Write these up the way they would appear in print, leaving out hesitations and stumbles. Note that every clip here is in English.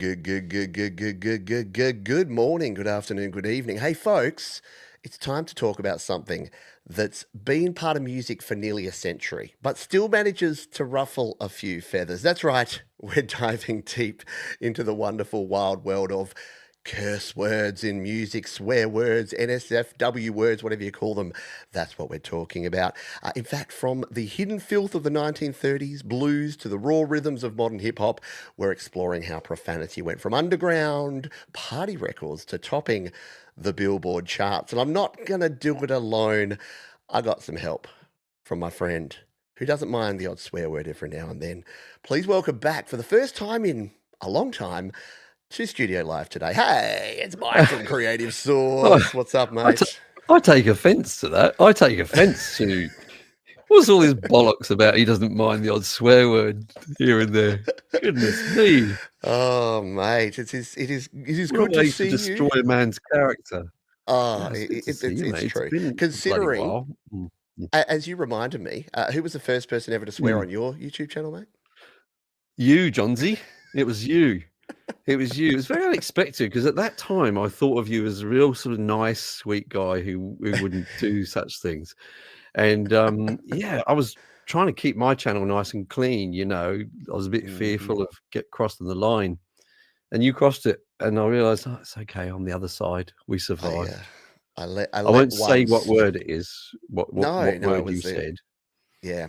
Good morning, good afternoon, good evening. Hey, folks, it's time to talk about something that's been part of music for nearly a century, but still manages to ruffle a few feathers. That's right, we're diving deep into the wonderful wild world of curse words in music, swear words, NSFW words, whatever you call them. That's what we're talking about. In fact, from the hidden filth of the 1930s blues to the raw rhythms of modern hip hop, we're exploring how profanity went from underground party records to topping the Billboard charts. And I'm not going to do it alone. I got some help from my friend who doesn't mind the odd swear word every now and then. Please welcome back for the first time in a long time to Studio Live today. Hey, it's Mike from Creative Source. I, What's up, I, ta- mate? I take offence to that. I take offence to what's all this bollocks about. He doesn't mind the odd swear word here and there. Goodness me! Oh, mate, it is What a good to way to see destroy you. a man's character. Oh, Yeah, it's good to see you, it's mate. It's true. been a bloody Considering, while. as you reminded me, who was the first person ever to swear Mm. on your YouTube channel, mate? You, Johnsy. It was you. It was you. It was very unexpected because at that time I thought of you as a real sort of nice, sweet guy who wouldn't do such things. And yeah, I was trying to keep my channel nice and clean. I was a bit Mhm. fearful of crossing the line, and you crossed it, and I realised, oh, it's okay. On the other side, we I, survived. I I let won't say what once. word it is. What what No, what no, it word you was it. said? Yeah.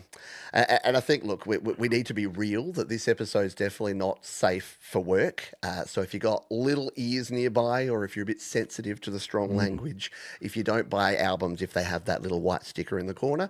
And I think, look, we need to be real that this episode's definitely not safe for work. So if you got little ears nearby, or if you're a bit sensitive to the strong Mm. language, if you don't buy albums, if they have that little white sticker in the corner,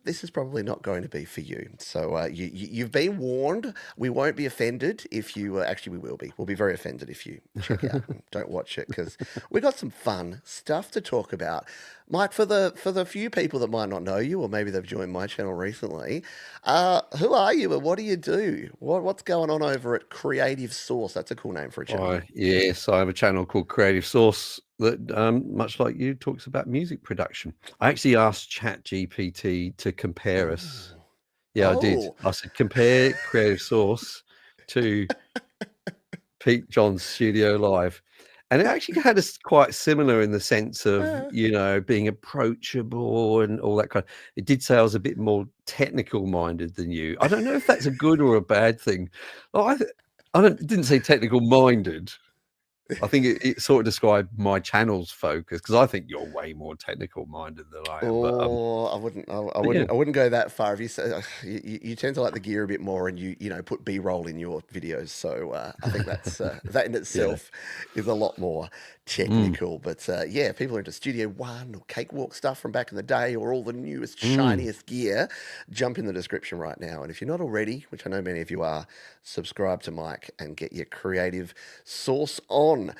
this is probably not going to be for you. So you've been warned. We won't be offended if you, actually, we will be. We'll be very offended if you check out and don't watch it, because we got some fun stuff to talk about. Mike, for the few people that might not know you, or maybe they've joined my channel recently, who are you and what do you do? What's going on over at Creative Source? That's a cool name for a channel. Yes, I have a channel called Creative Source that, much like you, talks about music production. I actually asked ChatGPT to compare us. Oh, Yeah, I did. oh, I said, compare Creative Source to Pete John's Studio Live. And it actually had us quite similar in the sense of, uh, being approachable and all that kind of. It did say I was a bit more technical minded than you. I don't know if that's a good or a bad thing. Oh, didn't say technical minded. I think it sort of described my channel's focus because I think you're way more technical minded than I am. But Oh, I wouldn't. I yeah, wouldn't. I wouldn't go that far. If you say you tend to like the gear a bit more, and you know put B-roll in your videos. So I think that's that in yeah. itself is a lot more Mm, technical. But yeah, if people are into Studio One or Cakewalk stuff from back in the day, or all the newest, mm. shiniest gear, jump in the description right now. And if you're not already, which I know many of you are, subscribe to Mike and get your Creative Source on.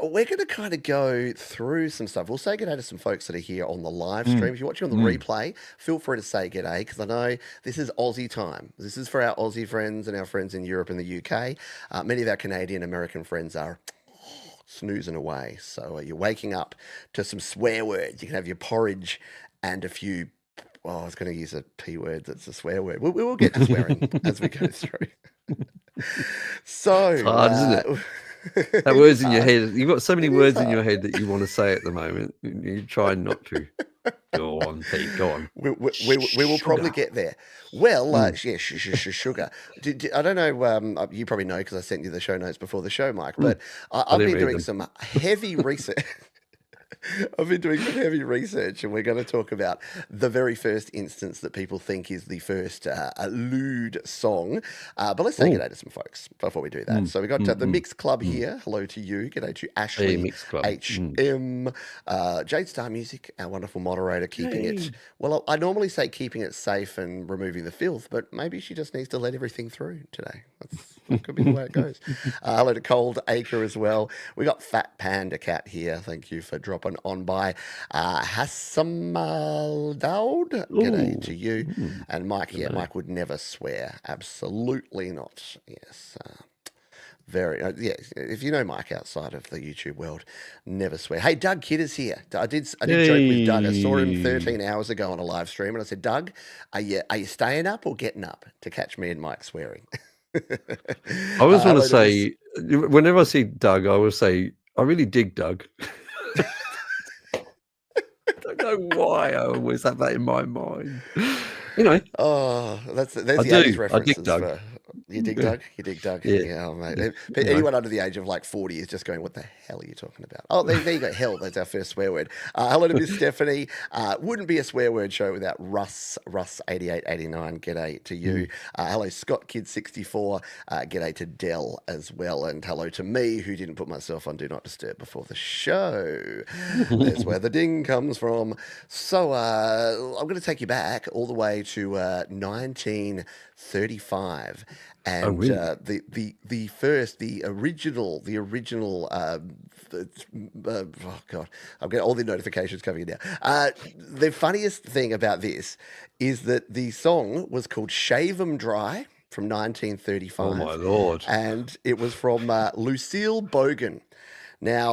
We're going to kind of go through some stuff. We'll say good day to some folks that are here on the live Mm, stream. If you're watching on the mm. replay, feel free to say good day, because I know this is Aussie time. This is for our Aussie friends and our friends in Europe and the UK. Many of our Canadian American friends are snoozing away. So you're waking up to some swear words. You can have your porridge and a few. Oh, I was going to use a P word that's a swear word. We will get to swearing as we go through. It's So, hard, isn't it? That it is word's in your hard. head. You've got so many It is words in hard. your head that you want to say at the moment. You try not to. Go on, Pete. Go on. We will probably Sugar. get there. Well, Mm. yeah, sugar. I don't know. You probably know because I sent you the show notes before the show, Mike. Mm. But I I've didn't been read doing them. some heavy research. I've been doing some heavy research, and we're going to talk about the very first instance that people think is the first lewd song. But let's say Oh. g'day to some folks before we do that. Mm, So we got the mm, Mix Club mm. here. Hello to you. G'day to Hey, Ashley Mix Club. HM, Jade Star Music, our wonderful moderator, keeping it. Hey. Well, I normally say keeping it safe and removing the filth, but maybe she just needs to let everything through today. That could be the way it goes. Hello to Cold Acre as well. We got Fat Panda Cat here. Thank you for dropping on by. Hassamal Daud, g'day to Oh. you. Mm. And Mike, Good yeah, night. Mike would never swear. Absolutely not. Yes. Very, yeah. If you know Mike outside of the YouTube world, never swear. Hey, Doug Kidd is here. I did joke with Doug. I saw him Hey. 13 hours ago on a live stream, and I said, Doug, are you staying up or getting up to catch me and Mike swearing? I always want to Hello to Miss. say, whenever I see Doug, I always say, I really dig Doug. I don't know why I always have that in my mind. Anyway, Oh, there's I the 80s do. I dig references Doug. for you dig Doug? You dig Doug? Yeah. Yeah, oh, mate. Yeah. Anyway. Anyone under the age of like 40 is just going, what the hell are you talking about? Oh, there you go. Hell, that's our first swear word. Hello to Miss Stephanie. Wouldn't be a swear word show without Russ 8889. G'day to you. Hello, Scott Kid 64. G'day to Dell as well. And hello to me, who didn't put myself on Do Not Disturb before the show. There's where the ding comes from. So I'm going to take you back all the way to 1935. Oh, And really? the original. Oh God, I'm getting all the notifications coming in now. The funniest thing about this is that the song was called "Shave 'Em Dry" from Oh, my 1935, Lord. and it was from Lucille Bogan.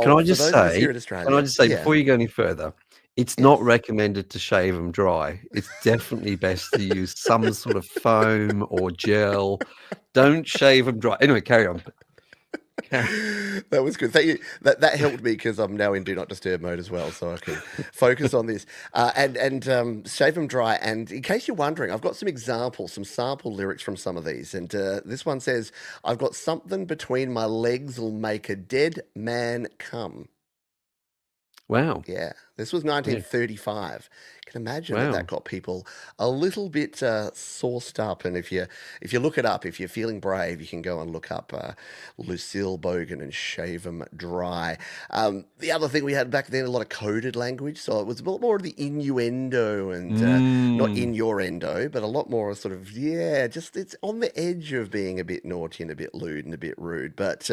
Can Now, I for just those of us say, here in Australia, before yeah, you go any further, it's not yes. recommended to shave them dry. It's definitely best to use some sort of foam or gel. Don't shave them dry. Anyway, carry on. That was good. Thank you. That helped me because I'm now in Do Not Disturb mode as well, so I can focus on this and shave them dry. And in case you're wondering, I've got some examples, some sample lyrics from some of these. And this one says, "I've got something between my legs'll make a dead man come." Wow. Yeah, this was Yeah. 1935. You can imagine that that Wow. got people a little bit sauced up. And if you look it up, if you're feeling brave, you can go and look up Lucille Bogan and Shave 'Em Dry. The other thing we had back then, a lot of coded language, so it was a lot more of the innuendo and not Mm. in your endo, but a lot more sort of yeah, just it's on the edge of being a bit naughty and a bit lewd and a bit rude. But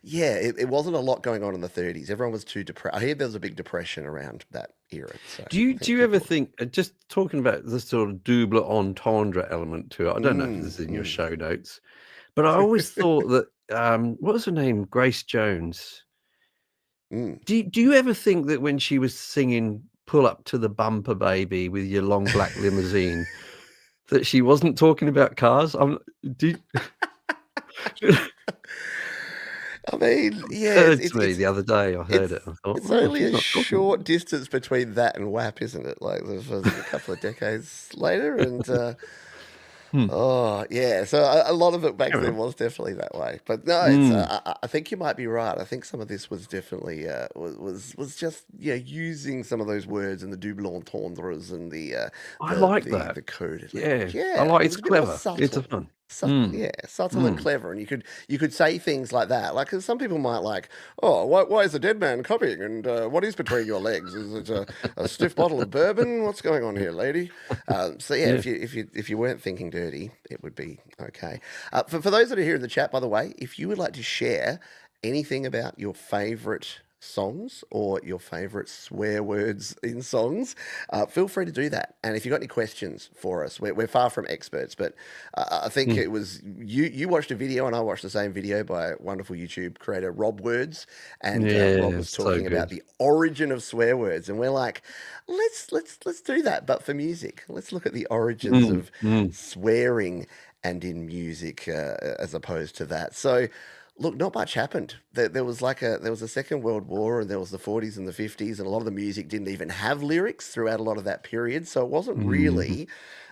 yeah, it wasn't a lot going on in the 30s. Everyone was too depressed. I hear there was a big depression around that era. So I Do think you ever people. think, just talking about the sort of double entendre element to it, I don't know if Mm, this is in your mm. show notes, but I always thought that, what was her name? Grace Jones. Mm. Do you ever think that when she was singing "Pull Up to the Bumper, Baby" with your long black limousine, that she wasn't talking about cars? Do I mean, yeah, occurred to me the other day, I heard it's it, I thought, it's "Oh, only she's a not talking." short distance between that and WAP, isn't it? Like there's a couple of decades later, and Hmm, oh, yeah. So a lot of it back carry then on. was definitely that way. But no, it's Mm, I think you might be right. I think some of this was definitely was just yeah using some of those words and the double entendres and I like that. the coded Yeah, language. I Yeah, like it it's was a bit more clever, it's a subtle. fun. Mm, Yeah, subtle and mm. clever, and you could say things like that. Like 'cause some people might like, oh, why is a dead man coming? And what is between your legs? Is it a stiff bottle of bourbon? What's going on here, lady? So yeah, Yeah. if you weren't thinking dirty, it would be okay. For those that are here in the chat, by the way, if you would like to share anything about your favourite songs or your favourite swear words in songs, feel free to do that. And if you've got any questions for us, we're far from experts, but I think Mm. it was you watched a video and I watched the same video by wonderful YouTube creator Rob Words, and Rob Yeah, was so talking about good. the origin of swear words, and we're like, let's do that, but for music. Let's look at the origins Mm, of mm. swearing and in music as opposed to that. So look, not much happened. There was there was a Second World War, and there was the 40s and the 50s, and a lot of the music didn't even have lyrics throughout a lot of that period. So it wasn't Mhm. really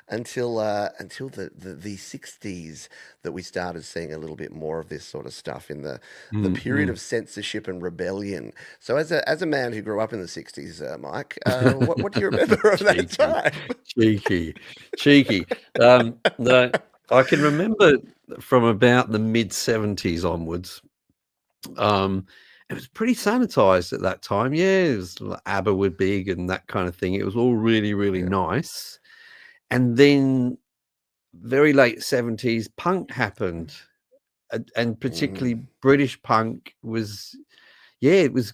until the 60s that we started seeing a little bit more of this sort of stuff in the Mm, period mm. of censorship and rebellion. So as a man who grew up in the 60s, Mike, what do you remember of that Cheeky, time? cheeky, cheeky. No, I can remember from about the mid-70s onwards, um, it was pretty sanitized at that time. Yeah, it was like ABBA were big and that kind of thing. It was all really, really Yeah. nice. And then very late 70s, punk happened, and particularly Mm. British punk was, yeah, it was.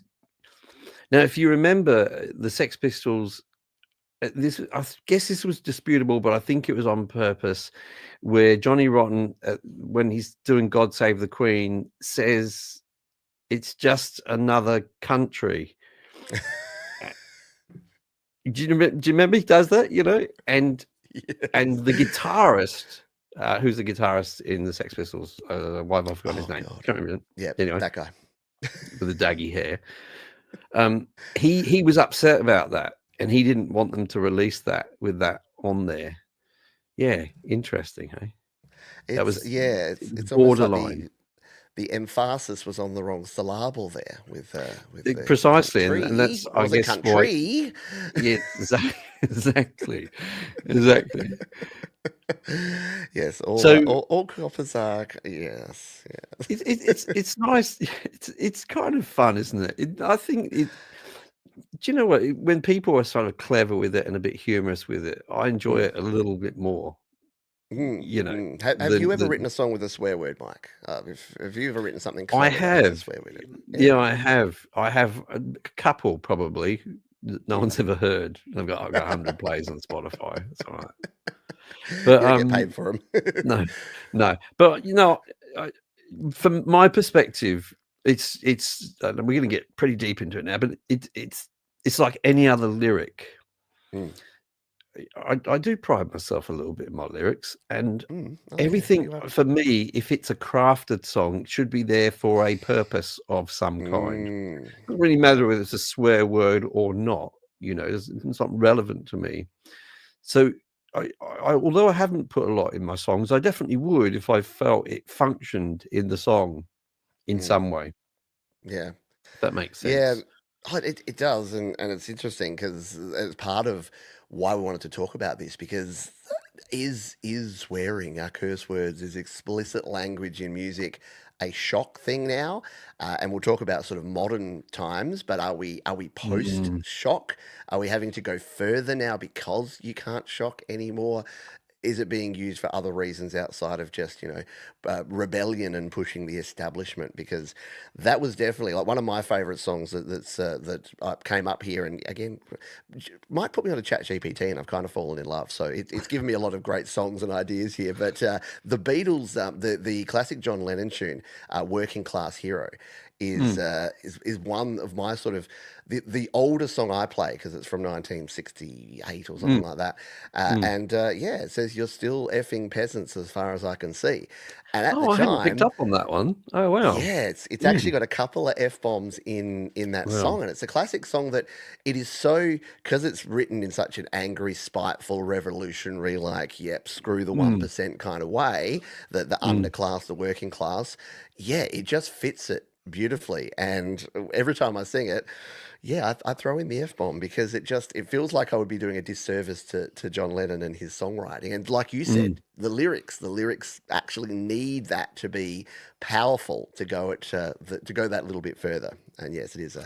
Now, if you remember the Sex Pistols, this guess this was disputable, but I think it was on purpose, where Johnny Rotten, when he's doing "God Save the Queen," says it's just another country. Uh, do you remember he does that? You know, and Yes. the guitarist who's the guitarist in the Sex Pistols? Why have I forgotten his Oh name? God. Can't remember. Yeah, Anyway, that guy. with the daggy hair. He was upset about that, and he didn't want them to release that with that on there. Yeah, interesting, hey? That It's was yeah, it was it's almost like borderline. the emphasis was on the wrong syllable there with the Precisely, and country. that's, It I wasn't guess, why. country. Yeah, exactly, exactly. Yes, So all coppers are. Yes, yeah. it's nice. It's kind of fun, isn't it? I think it. Do you know what? When people are sort of clever with it and a bit humorous with it, I enjoy Mm, it a little bit more. mm, You know, mm. Have you than ever than written a song with a swear word, Mike? Have you ever written something I clever that has a have. swear word in it? Yeah. Yeah, I have. I have a couple probably that no Mm. one's ever heard. I've got 100 plays on Spotify. It's all right. You But don't get paid for them. no, no. But I, from my perspective, we're going to get pretty deep into it now. But it's like any other lyric. Mm, I do pride myself a little bit in my lyrics, and oh yeah, everything you are. for me, if it's a crafted song, it should be there for a purpose of some kind. Mm, Doesn't really matter whether it's a swear word or not. It's not relevant to me. So, although I haven't put a lot in my songs, I definitely would if I felt it functioned in the song in mm, some way. yeah. If that makes Yeah, sense. it does, and it's interesting because it's part of why we wanted to talk about this because is swearing, our curse words, is explicit language in music a shock thing now? And we'll talk about sort of modern times, but are we post Mm, shock? Are we having to go further now because you can't shock anymore? Is it being used for other reasons outside of just rebellion and pushing the establishment? Because that was definitely like one of my favorite songs that came up here, and again might put me on a chat GPT, and I've kind of fallen in love, so it's given me a lot of great songs and ideas here. But the Beatles, the classic John Lennon tune, "Working Class Hero," is mm, is one of my sort of the older song I play because it's from 1968 or something mm, like that. mm. And yeah, it says you're still effing peasants as far as I can see. And at the Oh, I hadn't picked time, up on that one. Oh, wow. yeah, it's actually Mm, got a couple of F bombs in that wow. song, and it's a classic song that it is so because it's written in such an angry, spiteful, revolutionary, like yep, screw the one Mm, percent kind of way, that the mm. underclass, the working class, yeah, it just fits it beautifully. And every time I sing it, yeah, I throw in the F bomb because it feels like I would be doing a disservice to John Lennon and his songwriting. And like you Mm. said, the lyrics actually need that to be powerful to go to go that little bit further. And yes, it is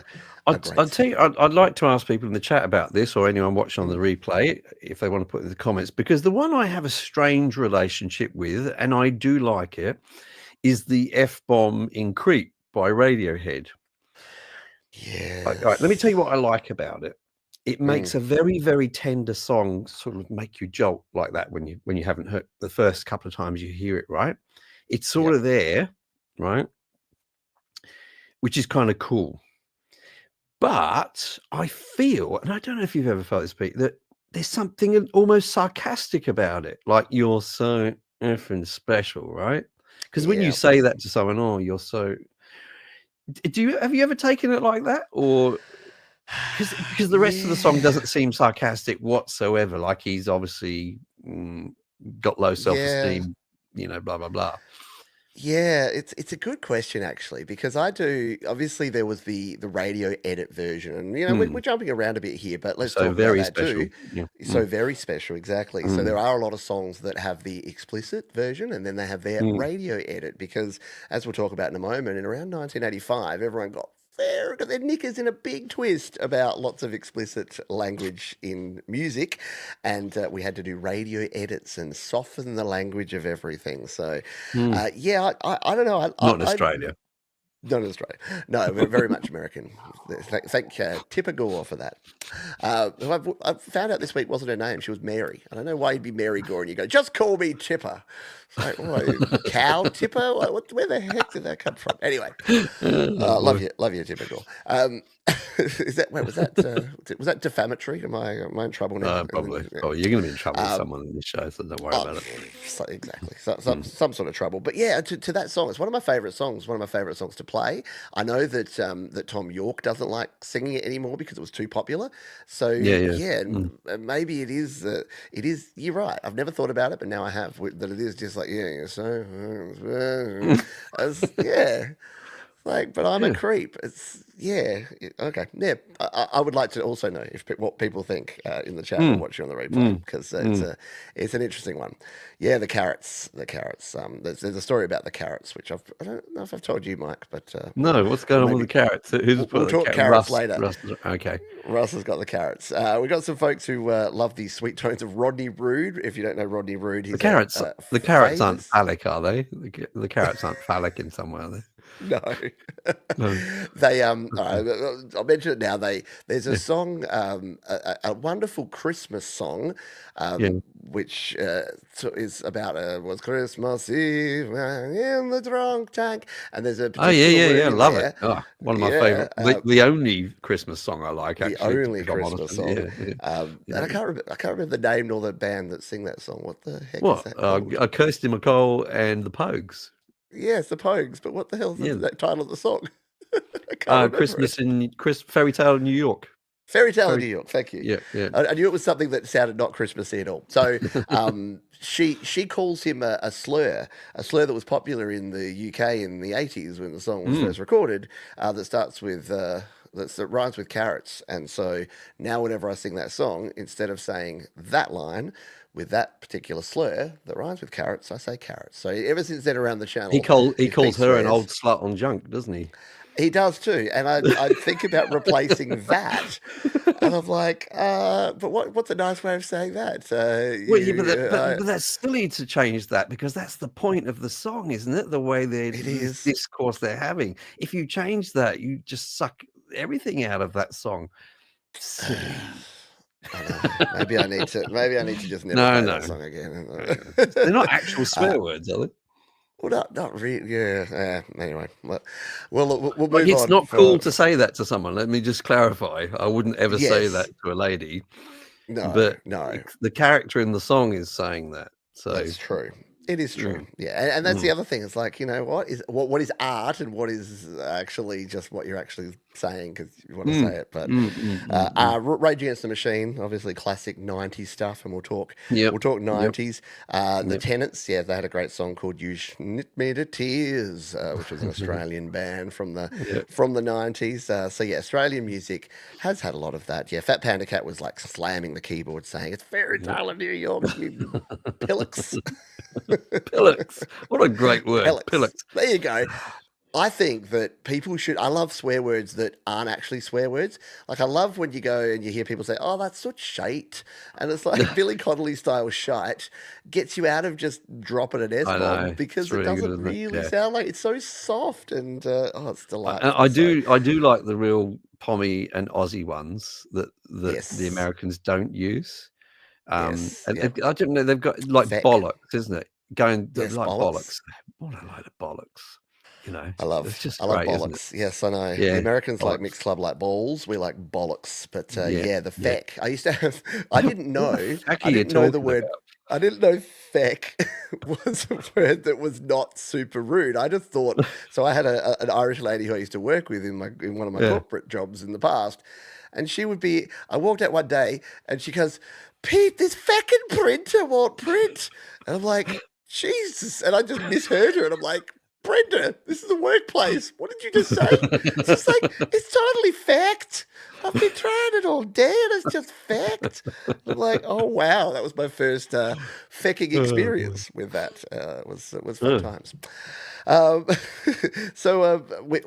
a great I'd tell song. you, I'd like to ask people in the chat about this, or anyone watching on the Mm, replay, if they want to put it in the comments, because the one I have a strange relationship with, and I do like it, is the F bomb in Creep by Radiohead. All right, let me tell yes. you what I like about it. It Mm, makes a very, very tender song sort of make you jolt like that when you haven't heard the first couple of times you hear it, right? It's sort yep. of there, right? Which is kind of cool. But I feel, and I don't know if you've ever felt this, Pete, that there's something almost sarcastic about it. Like you're so effing special, right? Because when you Yeah. say that to someone, oh, you're so. Have you ever taken it like that, or because the rest of the song Yeah. doesn't seem sarcastic whatsoever? Like he's obviously got low self Yeah. esteem, blah blah blah. Yeah, it's a good question actually because I do obviously there was the radio edit version and we're Mm, jumping around a bit here but let's so talk about very that too. special. Yeah. So very special, exactly. So Mm, there are a lot of songs that have the explicit version and then they have their mm, radio edit because as we'll talk about in a moment, in around 1985, everyone got their knickers in a big twist about lots of explicit language in music, and we had to do radio edits and soften the language of everything. So mm. yeah, I don't know. Not in Australia. Not in Australia. No, we're very much American. Thank Tipper Gore for that. Who I found out this week wasn't her name. She was Mary. I don't know why you'd be Mary Gore and you go, just call me Tipper. It's like, what, cow tipper? Where the heck did that come from? Anyway, Oh, boy. love you, typical. Is that wait, was that defamatory? Am I in trouble now? Probably. Oh, you're gonna be in trouble with Um, someone in this show, so don't worry Oh, about it. exactly. Mm. Some sort of trouble. But yeah, to that song, it's one of my favorite songs. One of my favorite songs to play. I know that that Tom York doesn't like singing it anymore because it was too popular. So Yeah, yeah. yeah, Mm. maybe it is. It is. You're right. I've never thought about it, but now I have. That it is just like yeah. So yeah. Like, but I'm a Yeah. creep. It's yeah, okay, yeah. I would like to also know if what people think in the chat or Mm. watch you on the replay Mm. because Mm. it's an interesting one. Yeah, the carrots, the carrots. There's a story about the carrots which I don't know if I've told you, Mike, but No, what's we'll going on with the maybe carrots? Who's we'll put the talk carrot? carrots later. Russ. Okay. Russ has got the carrots. We got some folks who love the sweet tones of Rodney Rude. If you don't know Rodney Rude, The he's a carrots. The carrots aren't famous. phallic, are they? The carrots aren't phallic in some way, are they? No. No. They all Okay. right, I'll mention it now. There's a Yeah. song, a wonderful Christmas song, Yeah. which is about was Christmas Eve in the drunk tank, and there's a Oh, yeah, particular yeah, word yeah. in Love it. there. Oh, one of my Yeah, favorite. The only Christmas song I like, the actually, only if I'm honest Christmas with you. song, Yeah, yeah. and Yeah. I can't remember the name nor the band that sing that song. What the heck is What? that called? Kirsty MacColl and the Pogues. Yes, the Pogues, but what the hell's Yeah. the title of the song? I can't remember Christmas it. in Fairy Tale in New York. Fairy Tale in Fairy. New York. Thank you. Yeah, yeah. I knew it was something that sounded not Christmassy at all. So she calls him a slur that was popular in the UK in the 80s when the song was Mm. first recorded. That starts with that rhymes with carrots. And so now whenever I sing that song, instead of saying that line with that particular slur that rhymes with carrots, I say carrots. So ever since then around the channel, He if Pete calls her an swears, old slut on junk, doesn't he? he does too, and I think about replacing that, and I'm like, but what's a nice way of saying that? Well, yeah, but that's silly to change that because that's the point of the song, isn't it? The way it this is. discourse they're having. If you change that, you just suck everything out of that song. Silly. I know. Maybe I need to. Maybe I need to just never No, play no. that song again. They're not actual uh, swear words, are they? well, not really. Yeah. Anyway, we'll Like, move it's on. not cool to say that to someone. Let me just clarify. I wouldn't ever say that Yes. to a lady, No. but No. the character in the song is saying that. So, That's true. It is true. mm, Yeah, and that's the mm, other thing. It's like, you know, what is art and what is actually just what you're actually saying because you want to say mm, it. But mm, mm, mm, mm. Rage Against the Machine, obviously classic '90s stuff, and Yep, we'll talk yep, '90s. The yep. Tenants, yeah, they had a great song called "You Knit Me to Tears," which was an Australian band Yep. from the '90s. So yeah, Australian music has had a lot of that. Yeah, Fat Panda Cat was like slamming the keyboard, saying "It's Fairy Yep. Tale of New York, you pillocks." Pillocks. What a great word, Pellets. pillocks. There you go. I think that people should. I love swear words that aren't actually swear words. Like I love when you go and you hear people say, "Oh, that's such shite," and it's like Billy Connolly style shite gets you out of just dropping an S I bomb know. It's because it really good, doesn't isn't it? really Yeah. sound like it's so soft and it's I delightful. I So do I do like the real Pommy and Aussie ones that the yes, Americans don't use. yes, And yep. I don't know, they've got like Feck. bollocks, isn't it? Going Yes, like bollocks. bollocks. What a load of bollocks. You know, it's I just love great, isn't it? bollocks. Yes, I know. The Yeah, Americans like bollocks. mixed club like balls. We like bollocks. But Yeah, yeah, the yeah. feck. I used to have. I didn't What the know. heck are I you didn't know the talking word. about? I didn't know feck was a word that was not super rude. I just thought. So I had an Irish lady who I used to work with in one of my Yeah. corporate jobs in the past, and she would be. I walked out one day and she goes, "Pete, this feckin' printer won't print," and I'm like, Jesus, and I just misheard her, and I'm like. Brenda, this is a workplace. What did you just say? She's like, it's totally fact. I've been trying it all day and it's just fact. I'm like, oh wow, that was my first fecking Oh, boy. experience with that. It was fun Ugh. times. Um, so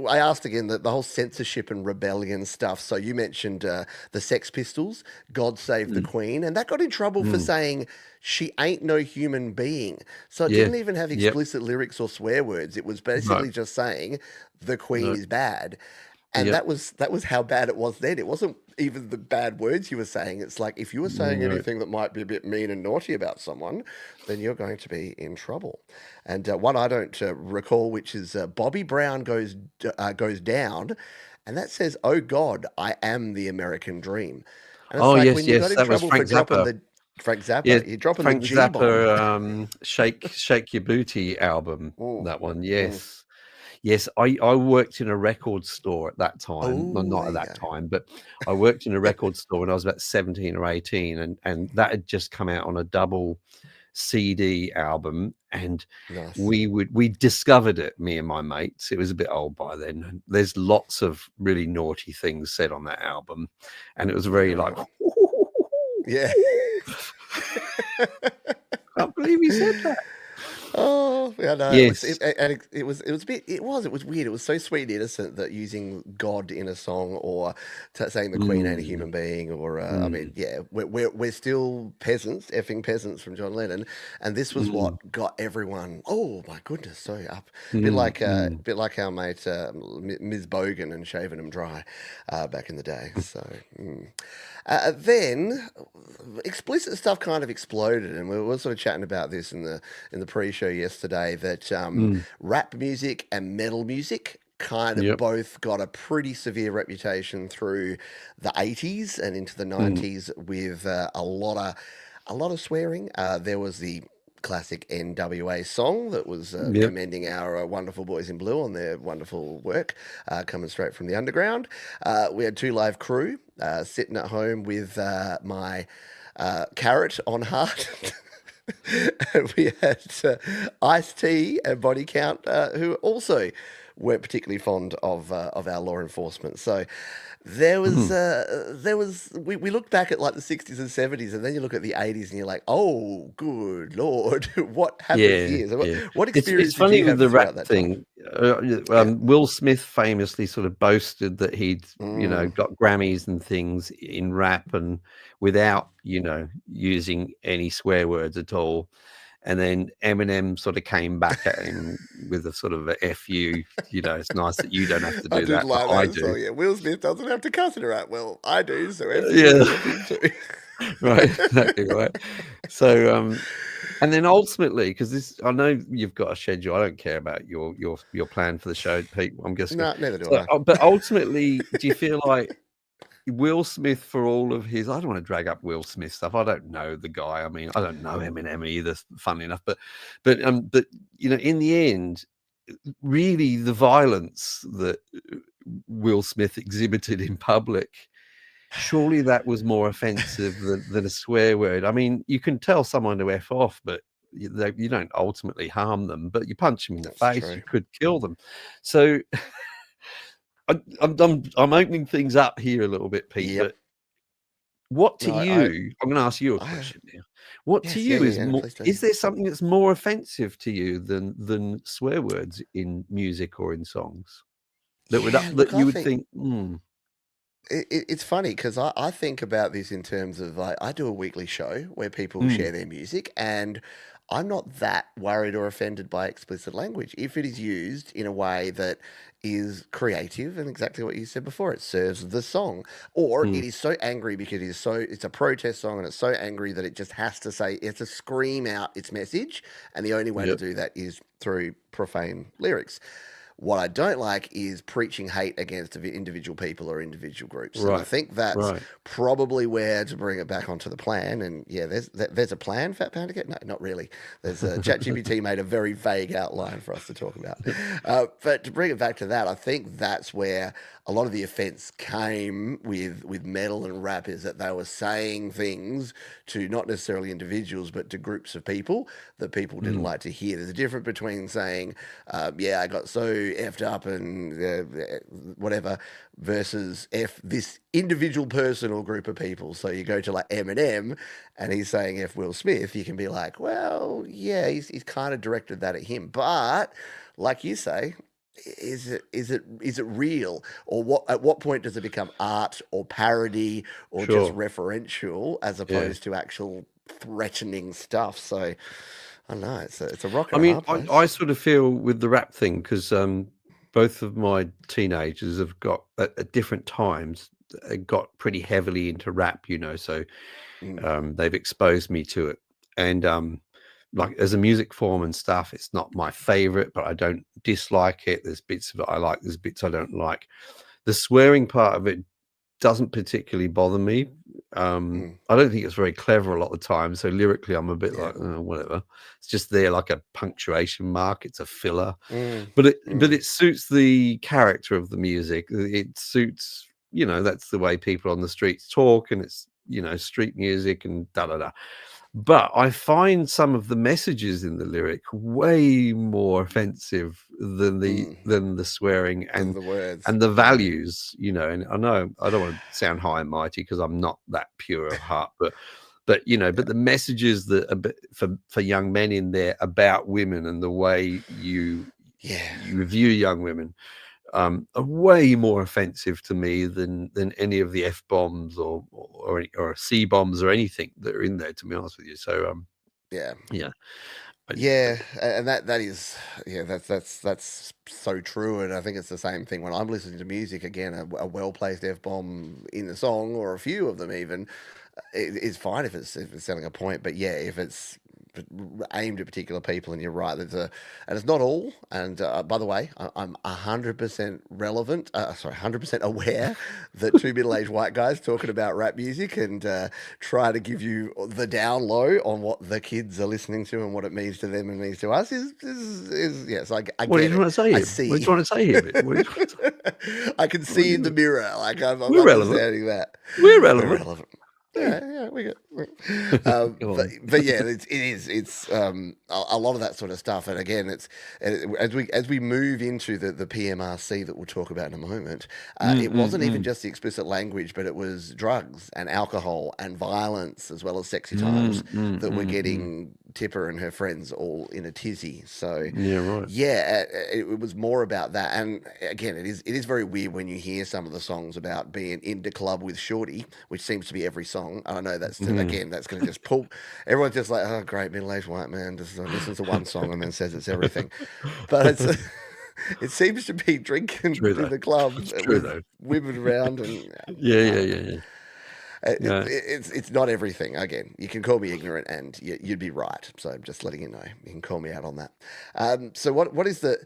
I asked again the whole censorship and rebellion stuff. So you mentioned the Sex Pistols, "God Save the Mm, Queen," and that got in trouble for mm. saying she ain't no human being. So it Yeah. didn't even have Yep. explicit lyrics or swear words. It was No, basically just saying the Queen no. is bad. And Yep. that was how bad it was then. It wasn't even the bad words you were saying. It's like if you were saying No. anything that might be a bit mean and naughty about someone, then you're going to be in trouble. And one I don't recall, which is Bobby Brown goes down, and that says, "Oh God, I am the American dream." And it's Oh, like yes, when you got yes, in that was trouble for Frank dropping Zappa. the Frank Yeah, Zappa, you're dropping the Frank G bomb. Zappa, Shake Shake Your Booty album, Mm, that one, mm. yes. Yes, I worked in a record store at that time. Well, Oh, not there at you that go. time, but I worked in a record store when I was about 17 or 18, and that had just come out on a double CD album, and Nice. we discovered it, me and my mates. It was a bit old by then, and there's lots of really naughty things said on that album, and it was Yeah, very like, right. Yeah. "Can't believe he said that." Oh, yeah, no, it was Yes. it was a bit it was weird. It was so sweet and innocent that using God in a song or saying the Queen ain't a Mm, human being or I mean, mm, yeah, we're still peasants, effing peasants from John Lennon, and this was what mm, got everyone. Oh my goodness, so up, mm, mm. bit like our mate Ms. Bogan and shaving them dry back in the day. So. Then explicit stuff kind of exploded, and we were sort of chatting about this in the pre-show yesterday that Mm, rap music and metal music kind of yep. both got a pretty severe reputation through the 80s and into the Mm, 90s with a lot of swearing. There was the classic NWA song that was yep. commending our wonderful boys in blue on their wonderful work coming straight from the underground. We had Two Live Crew sitting at home with my carrot on heart. And we had Ice-T and Body Count, who also weren't particularly fond of our law enforcement. So Mhm. we looked back at like the 60s and 70s, and then you look at the 80s, and you're like, oh, good lord, what happened Yeah, here? So yeah. what It's experience did funny you with have the rap throughout that time? thing. Yeah. Will Smith famously sort of boasted that he'd, Mm. got Grammys and things in rap and without, using any swear words at all. And then Eminem sort of came back at him with a sort of a "F you," it's nice that you don't have to I do did that, but like I that do. song. Yeah, Will Smith doesn't have to cuss it right. Well, I do, so F you Yeah, and F him too. right, exactly right. So, and then ultimately, because this, I know you've got a schedule. I don't care about your plan for the show, Pete. I'm just going. No, neither do So, I. but ultimately, do you feel like Will Smith for all of his? I don't want to drag up Will Smith stuff. I don't know the guy. I mean, I don't know Eminem either. Funnily enough, but in the end, really, the violence that Will Smith exhibited in public. Surely that was more offensive than a swear word. I mean, you can tell someone to F off, but you don't ultimately harm them, but you punch them in the That's face, you true. could kill them. So I'm opening things up here a little bit, Pete, Yep. but what to No, I, you I'm gonna ask you a I, question now. What to yes, yeah, you yeah, is yeah. No, more please do. is there something that's more offensive to you than swear words in music or in songs that would Yeah, that look, I you would think think, "Hmm, it's funny because I think about this in terms of like I do a weekly show where people mm, share their music, and I'm not that worried or offended by explicit language if it is used in a way that is creative and exactly what you said before. It serves the song, or mm, it is so angry because it's a protest song and it's so angry that it just has to say it has to scream out its message, and the only way to yep, do that is through profane lyrics. What I don't like is preaching hate against individual people or individual groups, and I right, think that's right." probably where to bring it back onto the plan. And yeah, there's a plan, Fat Panda Get? No, not really. There's ChatGPT made a very vague outline for us to talk about. But to bring it back to that, I think that's where a lot of the offense came with metal and rap is that they were saying things to not necessarily individuals but to groups of people that people didn't Mm, like to hear. There's a difference between saying, yeah, I got so effed up and whatever, versus F this individual person or group of people. So you go to like Eminem and he's saying F Will Smith, you can be like, well, yeah, he's kind of directed that at him. But like you say, is it real, or what at what point does it become art or parody or just sure, referential as yeah. opposed to actual threatening stuff? So I don't know, it's a rock I and a mean, hard I place. sort of feel with the rap thing because both of my teenagers have got at different times got pretty heavily into rap, so Mm, they've exposed me to it. And like as a music form and stuff, it's not my favorite, but I don't dislike it. There's bits of it I like, there's bits I don't like. The swearing part of it doesn't particularly bother me. mm, I don't think it's very clever a lot of the time. So lyrically, I'm a bit yeah. like, whatever. It's just there like a punctuation mark. It's a filler, Mm, but mm, it suits the character of the music. It suits, that's the way people on the streets talk, and it's street music and da da da. But I find some of the messages in the lyric way more offensive mm. than the swearing Than the words. and the Yeah. values, and I know I don't want to sound high and mighty because I'm not that pure of heart, but the messages that a bit for young men in there about women and the way Yeah. you view young women are way more offensive to me than any of the F bombs or C bombs or anything that are in there. To be honest with you, so Yeah. yeah, I, Yeah, and that is, yeah, that's so true, and I think it's the same thing when I'm listening to music. Again, a well placed f bomb in the song, or a few of them even, is fine if it's selling a point. But yeah, if it's aimed at particular people, and you're right, and it's not all. And by the way, I'm 100% relevant. Sorry, 100% aware that two middle-aged white guys talking about rap music and try to give you the down low on what the kids are listening to and what it means to them and means to us is yes, I what are you get trying it. to say I here? What are you see. trying to say here, mate? What are you trying to say? I can What are see in the you- mirror, like I'm We're relevant. understanding that. We're We're relevant. relevant. Hey, Yeah, we got. go But on. yeah, it's a lot of that sort of stuff. And again, as we move into the PMRC that we'll talk about in a moment, Mm, it mm, wasn't even mm. just the explicit language, but it was drugs and alcohol and violence as well as sexy Mm, times mm, that were mm, mm. getting Tipper and her friends all in a tizzy. So Yeah, right. yeah, it was more about that. And again, it is very weird when you hear some of the songs about being in the club with Shorty, which seems to be every song. I know Mm. again, that's going to just pull. Everyone's just like, oh, great, middle-aged white man just listens to one song and then says it's everything. But it's it seems to be drinking True in though. the club It's true with though. women around, and Yeah, I yeah, don't know. yeah, yeah. Yeah. It's not everything. Again, you can call me ignorant, and you'd be right. So I'm just letting you know. You can call me out on that. So what is the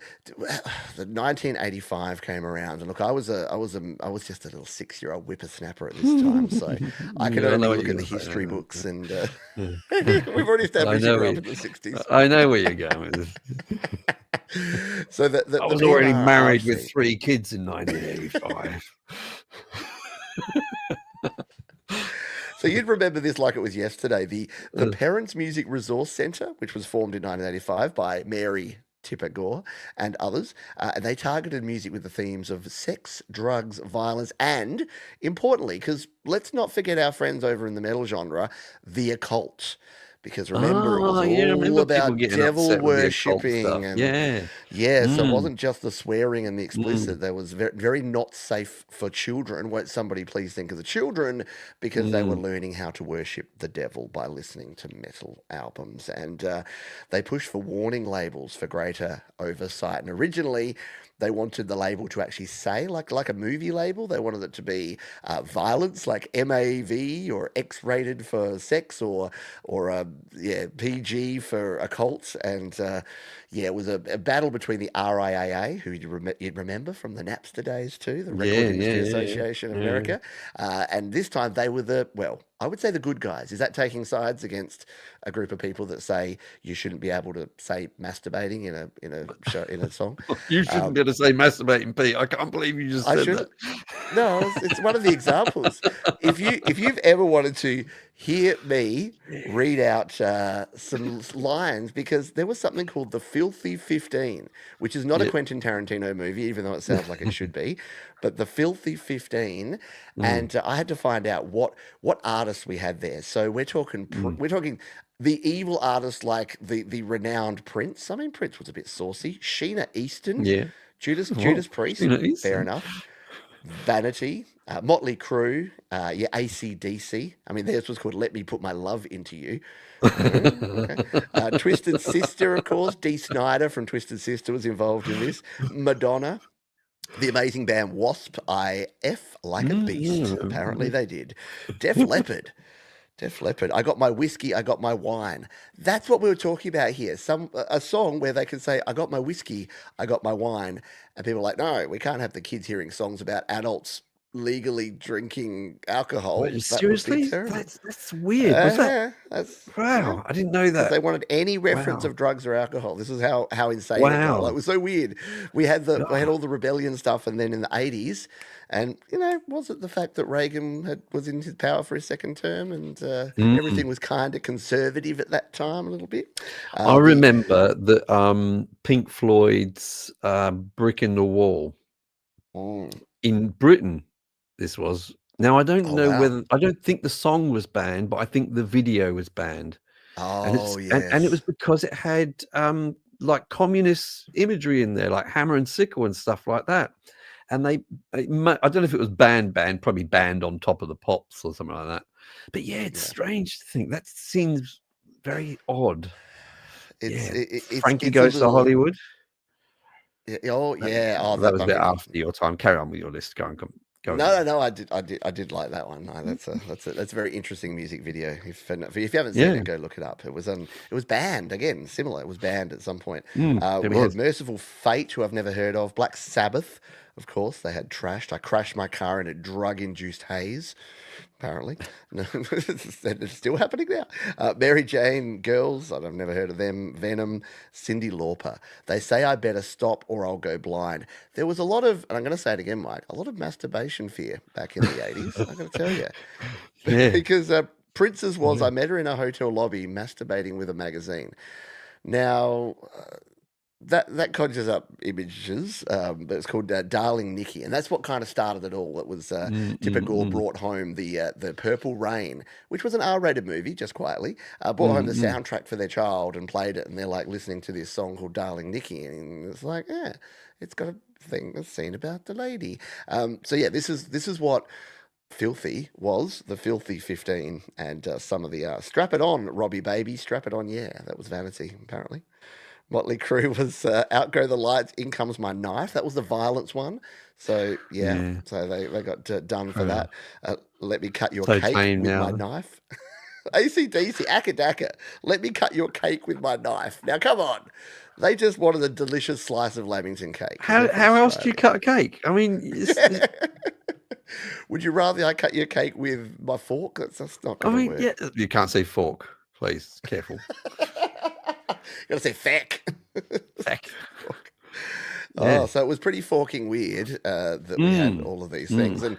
1985 came around, and look, I was just a little 6-year-old whippersnapper at this time, so I can Yeah, I know only what look you're at the gonna say. history books, and Yeah. we've already I established you know grew where up in the 60s. I know where you're going with this. So the I the was already married with PMRC. 3 kids in 1985. So you'd remember this like it was yesterday. The Uh, Parents Music Resource Centre, which was formed in 1985 by Mary Tipper Gore and others, and they targeted music with the themes of sex, drugs, violence, and importantly, because let's not forget our friends over in the metal genre, the occult. Because remember, it was yeah, I all remember people about getting devil upset with the occult worshipping, stuff. and Yeah. yeah, so it Mm, wasn't just the swearing and the mm, explicit. There was very, very not safe for children. Won't somebody please think of the children, because they were mm. learning how to worship the devil by listening to metal albums. And they pushed for warning labels for greater oversight. And originally, they wanted the label to actually say, like a movie label, they wanted it to be violence, like MAV or X-rated for sex, or yeah, PG for occult. And yeah, it was a battle between the RIAA, who you'd remember from the Napster days too, the Record Yeah, yeah, Industry yeah, yeah. Association of Yeah, yeah. America, and this time they were well, I would say the good guys. Is that taking sides against a group of people that say you shouldn't be able to say masturbating in a song? You shouldn't be Um, able to say masturbating, Pete. I can't believe you just I said that. shouldn't. No, it's one of the examples. If you've ever wanted to hear me read out some lines, because there was something called the Filthy 15, which is not a Yeah. Quentin Tarantino movie, even though it sounds like it should be, but the Filthy 15, Mm, and I had to find out what artists we had there. So mm. we're talking the evil artists like the renowned Prince. I mean, Prince was a bit saucy. Sheena Easton, Yeah. Judas What? Priest, Sheena fair Easton. enough. Vanity, Motley Crue, yeah, AC/DC. I mean, theirs was called "Let Me Put My Love Into You." Okay. Twisted Sister, of course. Dee Snider from Twisted Sister was involved in this. Madonna. The amazing band Wasp, IF, Like a Beast. Apparently Mm. they did. Def Leppard. Def Leppard. I got my whiskey, I got my wine. That's what we were talking about here. A song where they can say, I got my whiskey, I got my wine. And people are like, no, we can't have the kids hearing songs about adults legally drinking alcohol. Wait, That would be seriously? terrible. That's weird. Was that? That's yeah. Wow, I didn't know Because that. they wanted any reference Wow. of drugs or alcohol. This is how insane it got. Like, it Wow. was so weird. We had Ah, all the rebellion stuff, and then in the 80s, and was it the fact that Reagan was in his power for his second term, and mm. everything was kind of conservative at that time a little bit. I The remember that Pink Floyd's Brick in the Wall mm, in Britain, this was. Now, I don't oh know wow, whether I don't think the song was banned, but I think the video was banned. And oh it's and it was yes, because it had like communist imagery in there, like hammer and sickle and stuff like that. And I don't know if it was banned, probably banned on top of the pops or something like that. But yeah, it's yeah. strange to think. That seems very odd. It's Yeah. it, it- it's Frankie it's a Goes to little Hollywood. oh That yeah oh that that was I a bit mean after your time. Carry on with your list. Go on, go no, ahead. no, no. I did like that one. No, that's a very interesting music video. If you haven't seen Yeah. it, go look it up. It was banned again. Similar, it was banned at some point. It We had was. Merciful Fate, who I've never heard of. Black Sabbath, of course. They had Trashed. I crashed my car in a drug-induced haze. Apparently, no, it's still happening now. Mary Jane Girls, I've never heard of them. Venom, Cyndi Lauper. They say I better stop or I'll go blind. There was a lot of, and I'm going to say it again, Mike, a lot of masturbation fear back in the 80s. I'm going to tell you. Yeah. Because Prince's was, Yeah. I met her in a hotel lobby masturbating with a magazine. Now, that conjures up images, but it's called Darling Nikki, and that's what kind of started it all. It was Mm, Tipper mm, Gore mm, brought home the Purple Rain, which was an R-rated movie, just quietly. Brought home mm, the mm. soundtrack for their child and played it, and they're like listening to this song called Darling Nikki, and it's like, yeah, it's got a scene about the lady. So yeah, this is what Filthy was, the Filthy 15, and some of the Strap It On, Robbie Baby, Strap It On, yeah, that was Vanity, apparently. Motley Crue was Outgo the Lights, In Comes My Knife. That was the violence one. So, yeah, Yeah. so they got done for Wow. that. Let Me Cut Your So Cake tame with My now. Knife. AC/DC, Akadaka, Let Me Cut Your Cake with My Knife. Now, come on. They just wanted a delicious slice of Lamington cake because they're from How else do you Australia. cut a cake? I mean, Would you rather I cut your cake with my fork? That's not going to yeah, work. you can't say fork, please. Careful. Gotta say feck. Feck. Oh, Yeah. so it was pretty forking weird that we had Mm. all of these things. Mm.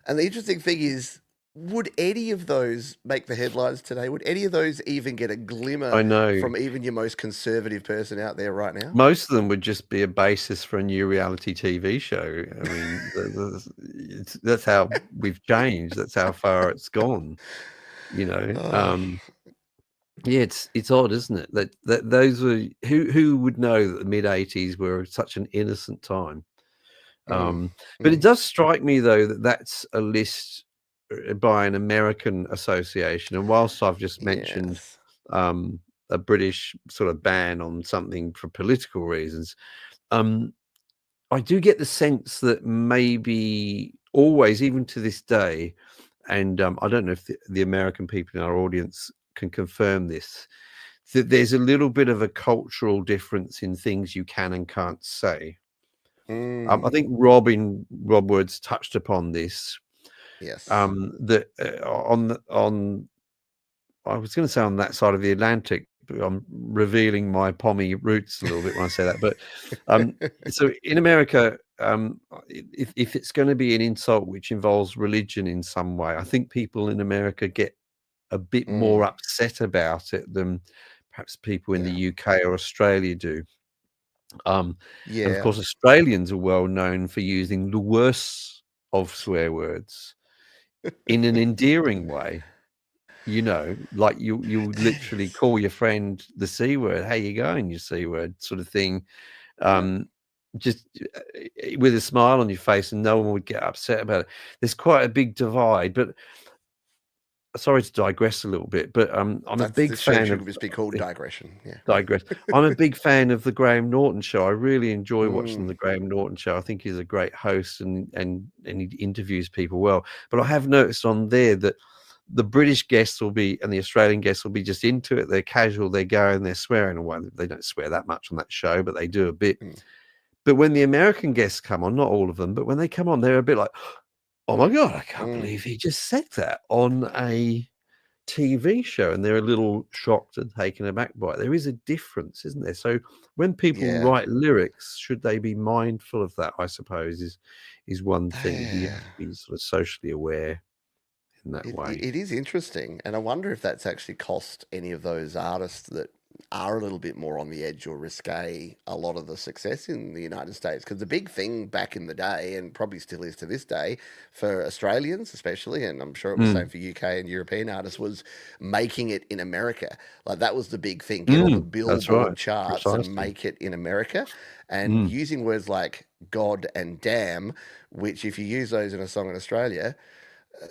And the interesting thing is, would any of those make the headlines today? Would any of those even get a glimmer I know. from even your most conservative person out there right now? Most of them would just be a basis for a new reality TV show. I mean, that's how we've changed. That's how far it's gone. You know. Oh, Yeah, it's odd, isn't it? That those were who would know that the mid-80s were such an innocent time. mm, But it mm, does strike me though that that's a list by an American association, and whilst I've just mentioned yes. a British sort of ban on something for political reasons, um, I do get the sense that maybe always, even to this day, and I don't know if the American people in our audience can confirm this, that there's a little bit of a cultural difference in things you can and can't say. I Mm, think Rob Woods touched upon this. yes. That on I was going to say on that side of the Atlantic, but I'm revealing my Pommy roots a little bit when I say that. But so in America, if it's going to be an insult which involves religion in some way, I think people in America get a bit more Mm, upset about it than perhaps people in the yeah. UK or Australia do. Um, and of Yeah. course, Australians are well known for using the worst of swear words in an endearing way. You know, like you would literally Yes. call your friend the C word. How you going, you C word, sort of thing. Yeah. Um, just with a smile on your face, and no one would get upset about it. There's quite a big divide, but sorry to digress a little bit, but I'm a That's big this show fan should of just be called digression. Yeah. digress. I'm a big fan of the Graham Norton show. I really enjoy watching Mm, the Graham Norton show. I think he's a great host and he interviews people well. But I have noticed on there that the British guests will be and the Australian guests will be just into it. They're casual, they're going, they're swearing away. They don't swear that much on that show, but they do a bit. mm. But when the American guests come on, not all of them, but when they come on, they're a bit like, oh my God, I can't Mm. believe he just said that on a TV show, and they're a little shocked and taken aback by it. There is a difference, isn't there? So when people Yeah. write lyrics, should they be mindful of that? I suppose is one thing. Do you have Yeah. to be sort of socially aware in that way? It is interesting, and I wonder if that's actually cost any of those artists that are a little bit more on the edge or risque a lot of the success in the United States. Because the big thing back in the day, and probably still is to this day, for Australians especially, and I'm sure it was the same Mm, for UK and European artists, was making it in America. Like that was the big thing: get on the that's right, Billboard charts and precisely. make it in America. And Mm, using words like God and damn, which if you use those in a song in Australia,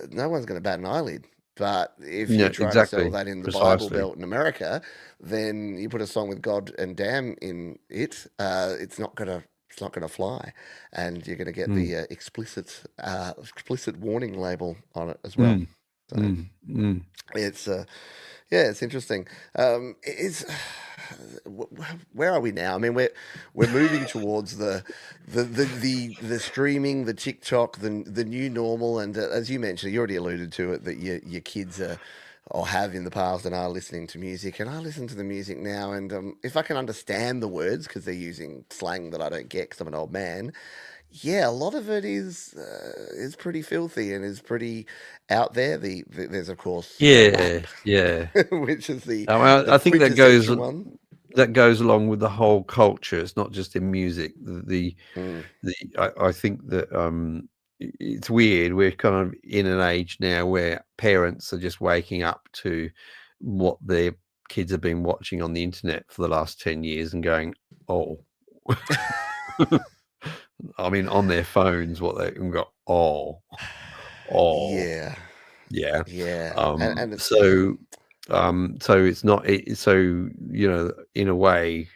no one's going to bat an eyelid. But if yeah, you're trying to sell exactly, that in the Bible precisely. Belt in America, then you put a song with God and damn in it. It's not gonna fly, and you're gonna get Mm, the explicit warning label on it as well. mm, So mm, mm. it's yeah, it's interesting. It's where are we now? I mean, we're moving towards the streaming, the TikTok, the new normal, and as you mentioned, you already alluded to it that your kids are or have in the past and are listening to music, and I listen to the music now, and if I can understand the words because they're using slang that I don't get because I'm an old man, yeah, a lot of it is pretty filthy and is pretty out there. There's of course Yeah, rap, yeah. which is I the I think quintessential one. that goes along with the whole culture. It's not just in music. Mm. I think that it's weird. We're kind of in an age now where parents are just waking up to what their kids have been watching on the internet for the last 10 years and going, oh, I mean, on their phones, what they and go, oh, Yeah, yeah. yeah, and it's So it's not so in a way,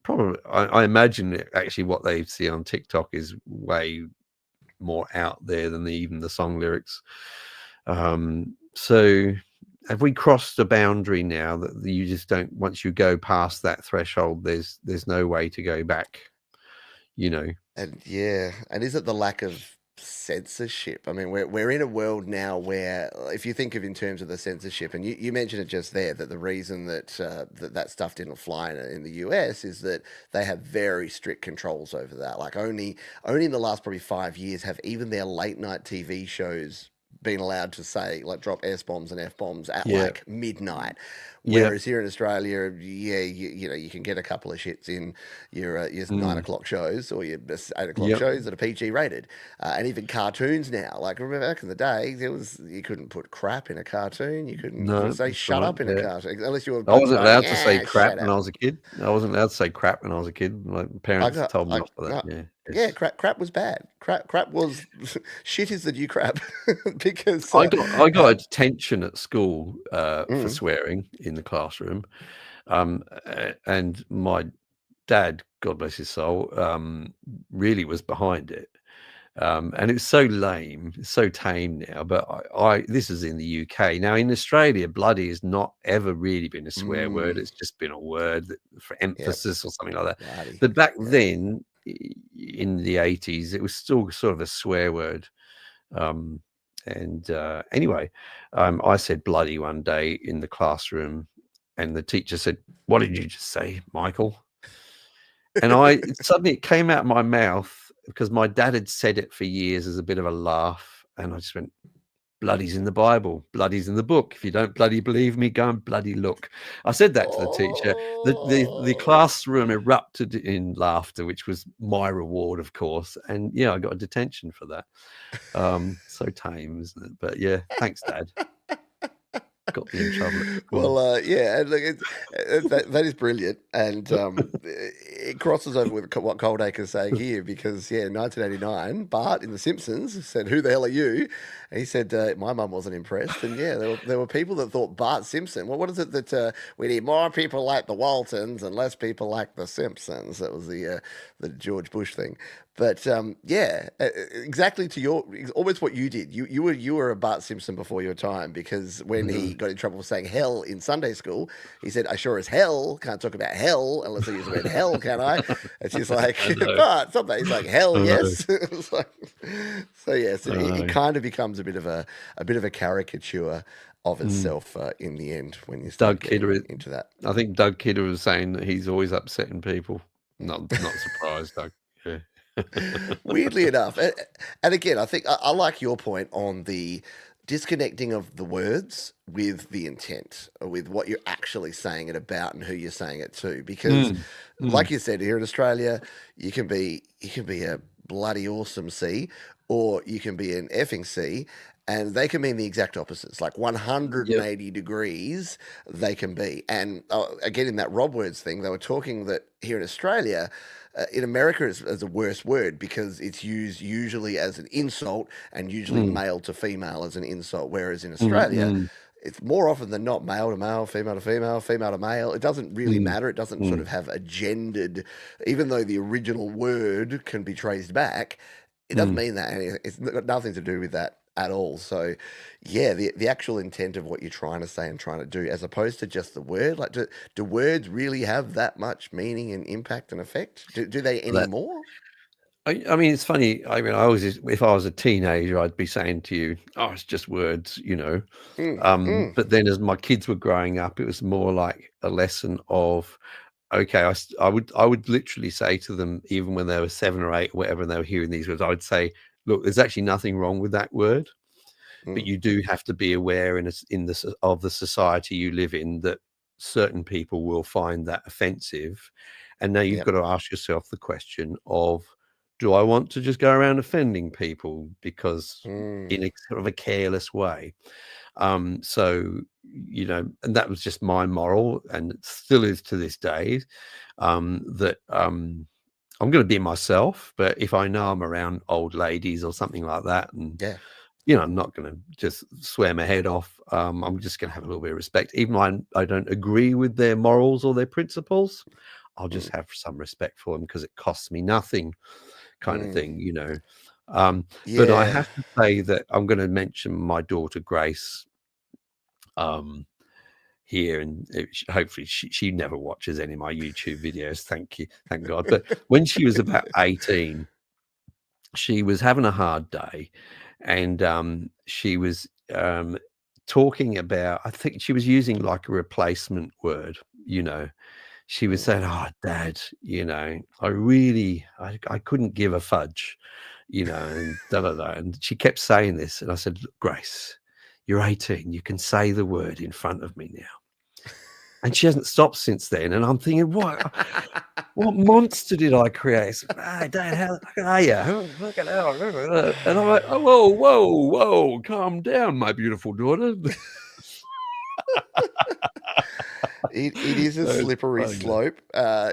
probably I imagine actually what they see on TikTok is way more out there than even the song lyrics. So have we crossed a boundary now that you just don't once you go past that threshold, there's no way to go back, you know? and yeah, and is it the lack of censorship? I mean, we're in a world now where, if you think of in terms of the censorship, and you mentioned it just there, that the reason that that stuff didn't fly in the US is that they have very strict controls over that. Like only in the last probably 5 years have even their late night TV shows been allowed to say like drop S bombs and F bombs at Yeah. like midnight. Yeah. Whereas here in Australia, yeah, you know, you can get a couple of shits in your 9 o'clock shows or your 8 o'clock Yep. shows that are PG rated, and even cartoons now. Like remember back in the day, there was you couldn't put crap in a cartoon. You couldn't No, say that's shut right. up in a Yeah. cartoon unless you were I Bugs wasn't Bunny. allowed to say Yeah, crap shut when I up. was a kid. I wasn't allowed to say crap when I was a kid. My I parents got told me I off for that. no, Yeah. yeah, It's crap was bad. Crap was shit is the new crap because I got a detention at school, for mm, swearing in the classroom, and my dad, God bless his soul, really was behind it. And it's so lame, it's so tame now. But I this is in the UK. Now in Australia, bloody has not ever really been a swear word. mm, It's just been a word that, for yep, emphasis or something like that. bloody, But back yep. then, in the 80s, it was still sort of a swear word. Um, and anyway, I said bloody one day in the classroom, and the teacher said, "What did you just say, Michael?" And suddenly it came out of my mouth because my dad had said it for years as a bit of a laugh, and I just went, "Bloody's in the Bible, bloody's in the book. If you don't bloody believe me, go and bloody look." I said that to the teacher. The Oh. classroom erupted in laughter, which was my reward, of course. And yeah, I got a detention for that. So tame, isn't it? But yeah, thanks, Dad. Got me in trouble at school. Well, yeah, and look, that is brilliant, and it crosses over with what Coldacre's saying here because, yeah, in 1989, Bart in The Simpsons said, "Who the hell are you?" And he said, "My mum wasn't impressed." And yeah, there were people that thought Bart Simpson. Well, what is it that we need more people like the Waltons and less people like the Simpsons? That was the George Bush thing. But yeah, exactly to your almost what you did. You were a Bart Simpson before your time because when he got in trouble for saying hell in Sunday school, he said, "I sure as hell can't talk about hell unless I use the word hell, can I?" And she's like, I know. "But something." He's like, "Hell I know. yes." It's like, so yes, I it know. kind of becomes a bit of a caricature of Mm. itself in the end when you start Doug getting Kidder, into that. I think Doug Kidder was saying that he's always upsetting people. Not surprised, Doug. Yeah. Weirdly enough, and again, I think I like your point on the disconnecting of the words with the intent, or with what you're actually saying it about and who you're saying it to. Because, Mm. like Mm. you said, here in Australia, you can be a bloody awesome C, or you can be an effing C. And they can mean the exact opposites, like Yep. 180 degrees they can be. And again, in that Rob Words thing, they were talking that here in Australia, in America, it's as a worse word because it's used usually as an insult and usually Mm. male to female as an insult. Whereas in Mm, Australia, mm, it's more often than not male to male, female to female, female to male. It doesn't really mm, matter. It doesn't sort mm, of have a gendered, even though the original word can be traced back, it doesn't mm. mean that. It's got nothing to do with that at all. So, yeah, the actual intent of what you're trying to say and trying to do, as opposed to just the word, like do words really have that much meaning and impact and effect? Do they That anymore? I mean, it's funny. I mean, I always, if I was a teenager, I'd be saying to you, "Oh, it's just words," you know. Mm, mm, But then, as my kids were growing up, it was more like a lesson of, okay, I would literally say to them, even when they were 7 or 8 or whatever, and they were hearing these words, I would say, "Look, there's actually nothing wrong with that word, but mm, you do have to be aware of the society you live in that certain people will find that offensive, and now you've yep. got to ask yourself the question of, do I want to just go around offending people because Mm, in a sort of a careless way?" So, and that was just my moral, and it still is to this day, that I'm going to be myself, but if I know I'm around old ladies or something like that, and yeah. I'm not going to just swear my head off. I'm just going to have a little bit of respect, even though I don't agree with their morals or their principles. I'll just Mm, have some respect for them because it costs me nothing, kind of mm, thing. But I yeah. have to say that I'm going to mention my daughter Grace um, here, and hopefully she never watches any of my YouTube videos. Thank you, thank God. But when she was about 18, she was having a hard day, and she was talking about, I think she was using like a replacement word. She was Mm. saying, "Oh, Dad, I couldn't give a fudge, and da da da." And she kept saying this, and I said, "Look, Grace, you're 18. You can say the word in front of me now." And she hasn't stopped since then. And I'm thinking, what monster did I create? "Hey, Dad, how the fuck are you? Fucking hell." And I'm like, "Oh, whoa, whoa, whoa, calm down, my beautiful daughter." It is a So it's slippery funny, though. slope.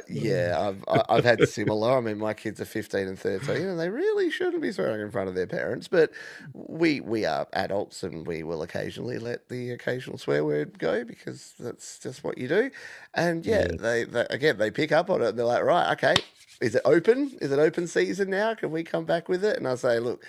Yeah, I've had similar. I mean, my kids are 15 and 13, and they really shouldn't be swearing in front of their parents. But we are adults, and we will occasionally let the occasional swear word go because that's just what you do. And yeah, Yeah. they again they pick up on it, and they're like, right, okay, is it open? Is it open season now? Can we come back with it? And I say, look,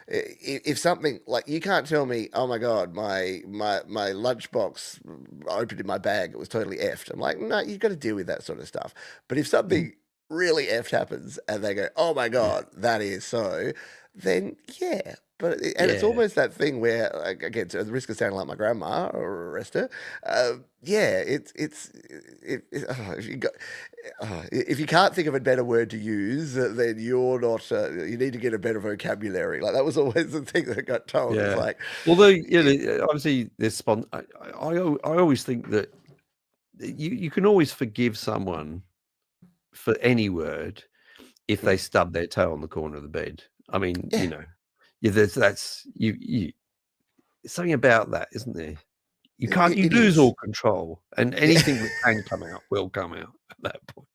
if something like you can't tell me, oh my god, my lunchbox opened in my bag, it was totally effed. I'm like, no, you've got to deal with that sort of stuff. But if Mm, something really effed happens and they go, oh my yeah. god, that is so, then yeah. But and it's Yeah. almost that thing where, like, again, at the risk of sounding like my grandma or arrest her, yeah, if you got if you can't think of a better word to use, then you're not. You need to get a better vocabulary. Like that was always the thing that got told. It's Yeah. like, Although, it, obviously, I always think that you can always forgive someone for any word if they mm, stub their toe on the corner of the bed. I mean, yeah, yeah, that's you something about that, isn't there? You it lose is. all control, and Yeah. anything that can come out will come out at that point.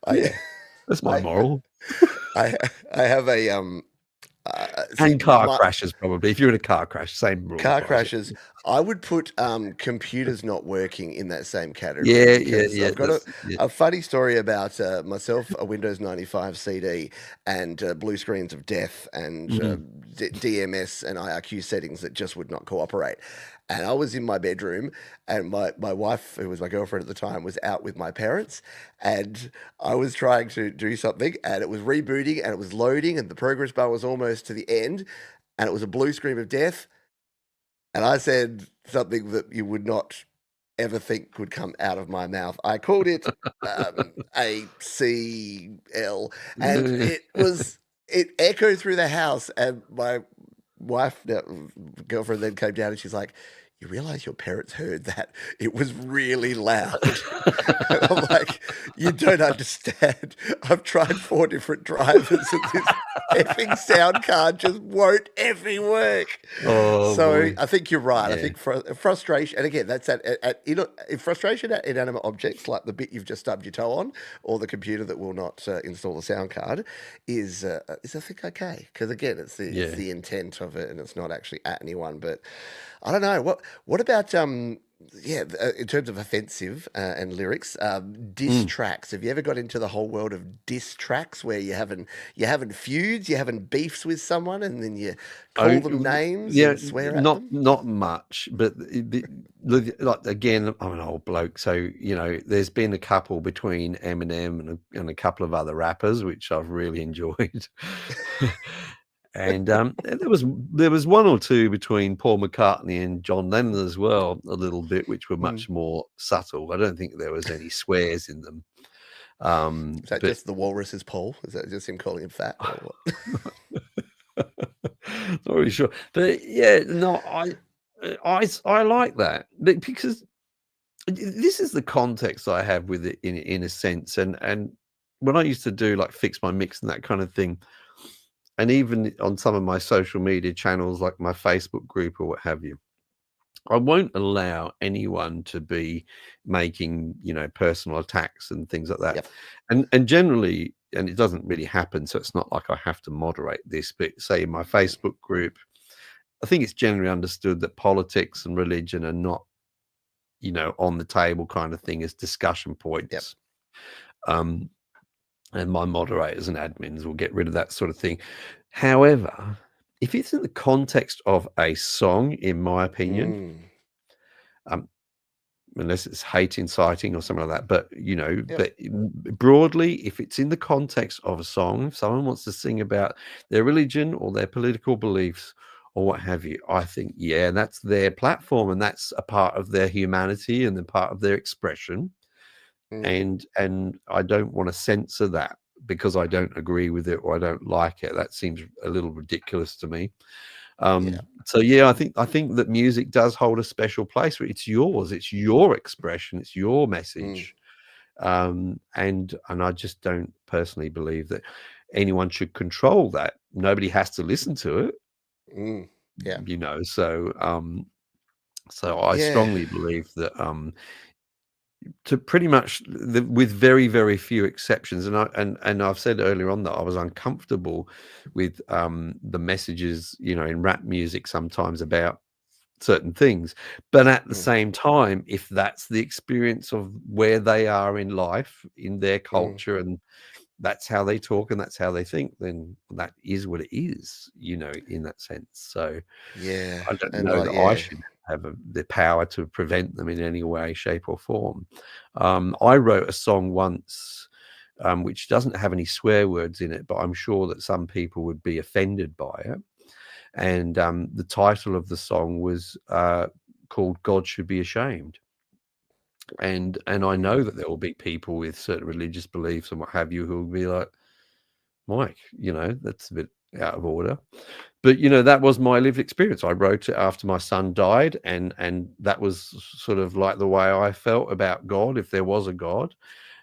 I Yeah, that's my I moral. I I have a see And car my crashes probably. If you're in a car crash, same rule car applies. crashes. I would put computers not working in that same category Yeah, yeah, because yeah. I've got That's yeah. a funny story about myself, a Windows 95 CD, and blue screens of death, and Mhm. DMS and IRQ settings that just would not cooperate. And I was in my bedroom, and my wife, who was my girlfriend at the time, was out with my parents, and I was trying to do something, and it was rebooting, and it was loading, and the progress bar was almost to the end, and it was a blue screen of death. And I said something that you would not ever think would come out of my mouth. I called it ACL, and it echoed through the house. And my wife, girlfriend, then came down and she's like, "You realize your parents heard that? It was really loud." And I'm like, "You don't understand. I've tried 4 different drivers, and this effing sound card just won't effing work." Oh So boy. I think you're right. I Yeah. think frustration, and again, that's frustration at inanimate objects like the bit you've just stubbed your toe on, or the computer that will not install the sound card, is I think okay, because again, it's Yeah. the intent of it, and it's not actually at anyone. But I don't know what about yeah, in terms of offensive and lyrics, diss Mm. tracks. Have you ever got into the whole world of diss tracks where you having feuds, you having beefs with someone, and then you call I them names yeah, and swear at not them? not much, but like again, I'm an old bloke, so there's been a couple between Eminem and a couple of other rappers which I've really enjoyed. And there was one or two between Paul McCartney and John Lennon as well, a little bit, which were Mm. much more subtle. I don't think there was any swears in them. Is that But just the walrus's Paul? Is that just him calling him fat or what? not really sure. But yeah, no, I like that because this is the context I have with it in a sense. And when I used to do like fix my mix and that kind of thing, and even on some of my social media channels like my Facebook group or what have you, I won't allow anyone to be making, personal attacks and things like that. Yep. And generally, and it doesn't really happen, so it's not like I have to moderate this, but say in my Mm. Facebook group, I think it's generally understood that politics and religion are not, on the table kind of thing as discussion Yep. points. Um, and my moderators and admins will get rid of that sort of thing. However, if it's in the context of a song, in my opinion, Mm. um, unless it's hate inciting or something like that. But Yep. but broadly, if it's in the context of a song, if someone wants to sing about their religion or their political beliefs or what have you, I think that's their platform and that's a part of their humanity and the part of their expression. Mm. And I don't want to censor that because I don't agree with it or I don't like it. That seems a little ridiculous to me. Yeah. So yeah, I think that music does hold a special place where it's yours, it's your expression, it's your Mm. message. And I just don't personally believe that anyone should control that. Nobody has to listen to it, Mm. Yeah. so I Yeah. strongly believe that to pretty much with very very few exceptions, and I've said earlier on that I was uncomfortable with the messages in rap music sometimes about certain things, but at the Mm. same time, if that's the experience of where they are in life, in their Mm. culture, and that's how they talk and that's how they think, then that is what it is, in that sense. So Yeah. I don't And know like, that I yeah. should have the power to prevent them in any way, shape, or form. I wrote a song once, which doesn't have any swear words in it, but I'm sure that some people would be offended by it. And the title of the song was called "God Should Be Ashamed." And I Mm. know that there will be people with certain religious beliefs and what have you who will be like, Mike, that's a bit out of order. But that was my lived experience. I wrote it after my son died, and that was sort of like the way I felt about God, if there was a God,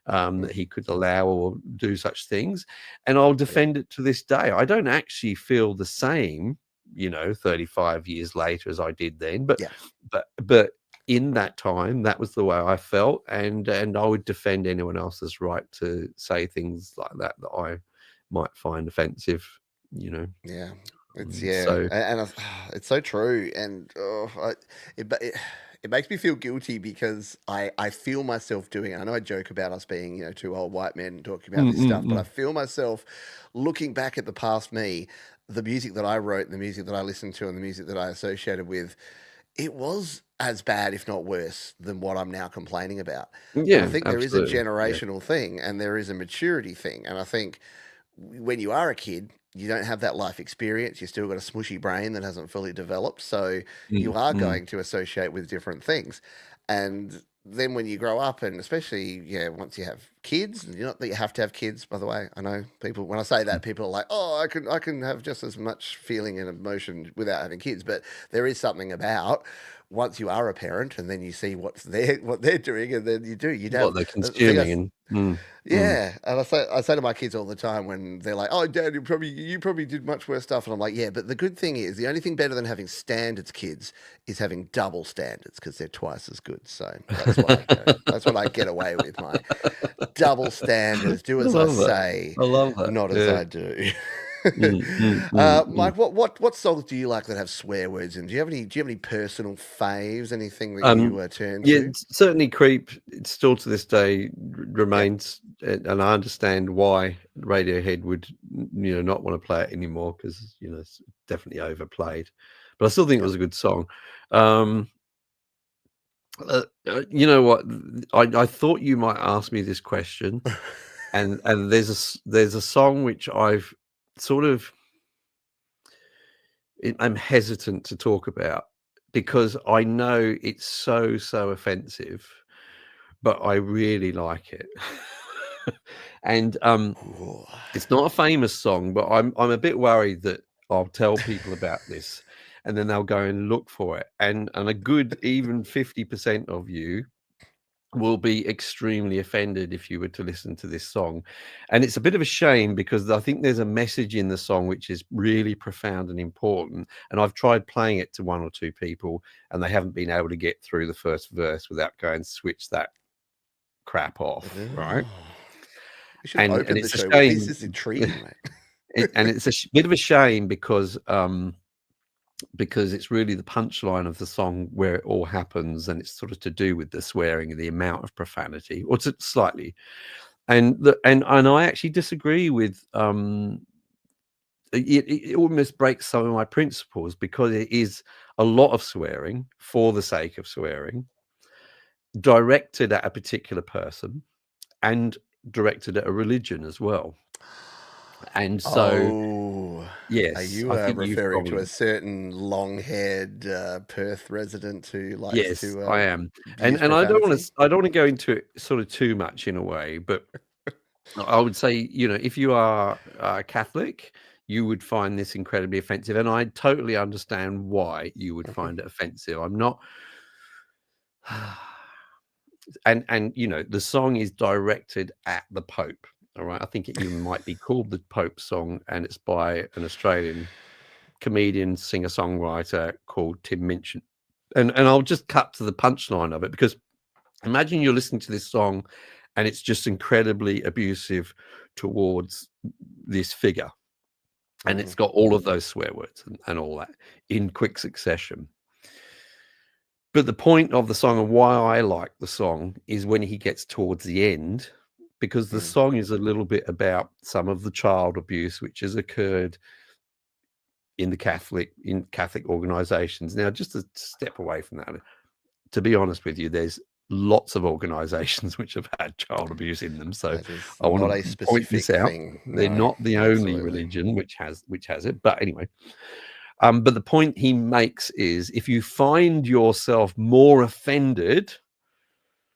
that Mm. he could allow or do such things. And I'll Yep. defend it to this day. I don't actually feel the same, 35 years later as I did then, but Yeah. but in that time, that was the way I felt, and I would defend anyone else's right to say things like that that I might find offensive, you know. Yeah. It's So and it's so true, and it makes me feel guilty because I feel myself doing it. I know I joke about us being two old white men talking about mm, this mm, stuff, but I mm. feel myself looking back at the past me, the music that I wrote, and the music that I listened to, and the music that I associated with. It was as bad, if not worse, than what I'm now complaining about. But I Yeah, think there is a absolutely. Yeah. generational thing and there is a maturity thing, and I think when you are a kid, you don't have that life experience. You still got a smushy brain that hasn't fully developed. So you Mm, are mm. going to associate with different things. And then when you grow up, and especially, once you have kids, not that you have to have kids, by the way. I know people, when I say that, people are like, oh, I can have just as much feeling and emotion without having kids. But there is something about once you are a parent and then you see what they're doing, and then you'd What have they're the thing consuming and mm. yeah, and I say to my kids all the time when they're like, "Oh, Dad, you probably did much worse stuff," and I'm like, "Yeah, but the good thing is the only thing better than having standards, kids, is having double standards because they're twice as good." So that's what I get away with my double standards. Do I as I love that. say, I love that. not as Yeah. I do. Mm, mm, mm, mm. Mike, what songs do you like that have swear words in? Do you have any personal faves? Anything that Um, you turn yeah, to? certainly Creep, it's still to this day Yep. remains, and I understand why Radiohead would, not wanna play it anymore because, it's definitely overplayed, but I still think it Yep. was a good song. Um, you know what? I thought you might ask me this question, and there's a song which I've sort of I'm hesitant to talk about because I know it's so, so offensive, but I really like it. And, Ooh. it's not a famous song, but I'm a bit worried that I'll tell people about this, and then they'll go and look for it, and a good even 50% of you will be extremely offended if you were to listen to this song. And it's a bit of a shame because I think there's a message in the song which is really profound and important. And I've tried playing it to one or two people and they haven't been able to get through the first verse without going switch that crap off, right? Oh. We should have And opened the it's a show with this. shame. This is intriguing, mate. And it's a bit of a shame because it's really the punchline of the song where it all happens, and it's sort of to do with the swearing and the amount of profanity, or slightly. And I actually disagree with it almost breaks some of my principles because it is a lot of swearing for the sake of swearing, directed at a particular person and directed at a religion as well. And so, Oh, are yes, you I think you've referring to probably a certain long-haired Perth resident who likes yes, to I am. use And profanity? I don't wanna go into it sort of too much in a way, but I would say, if you are Catholic, you would find this incredibly offensive, and I totally understand why you would Mhm. find it offensive. I'm not and, the song is directed at the Pope, all right? I think it even might be called the Pope song, and it's by an Australian comedian, singer-songwriter called Tim Minchin. And I'll just cut to the punchline of it because imagine you're listening to this song and it's just incredibly abusive towards this figure. And it's Mhm. got all of those swear words and all that in quick succession. But the point of the song and why I like the song is when he gets towards the end, because the Mm. song is a little bit about some of the child abuse which has occurred in Catholic organizations. Now, just to step away from that, to be honest with you, there's lots of organizations which have had child abuse in them. So That is I want not a to point this specific out. thing. They're No, not the only absolutely. religion which has it. But anyway, but the point he makes is if you find yourself more offended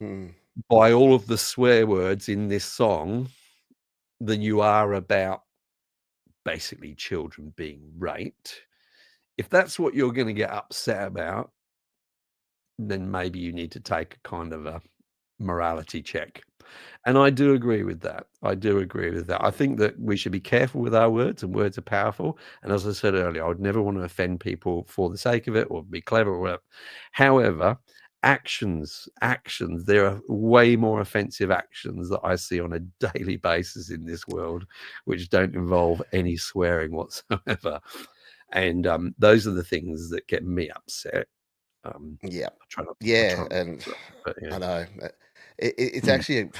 Mm. by all of the swear words in this song than you are about basically children being raped, if that's what you're going to get upset about, then maybe you need to take a kind of a morality check. And I do agree with that. I do agree with that. I think that we should be careful with our words, and words are powerful. And as I said earlier, I would never want to offend people for the sake of it or be clever or whatever. However, actions. There are way more offensive actions that I see on a daily basis in this world, which don't involve any swearing whatsoever. And those are the things that get me upset. Yeah. I Yeah, try not and to, but yeah. I know. It's Mm, actually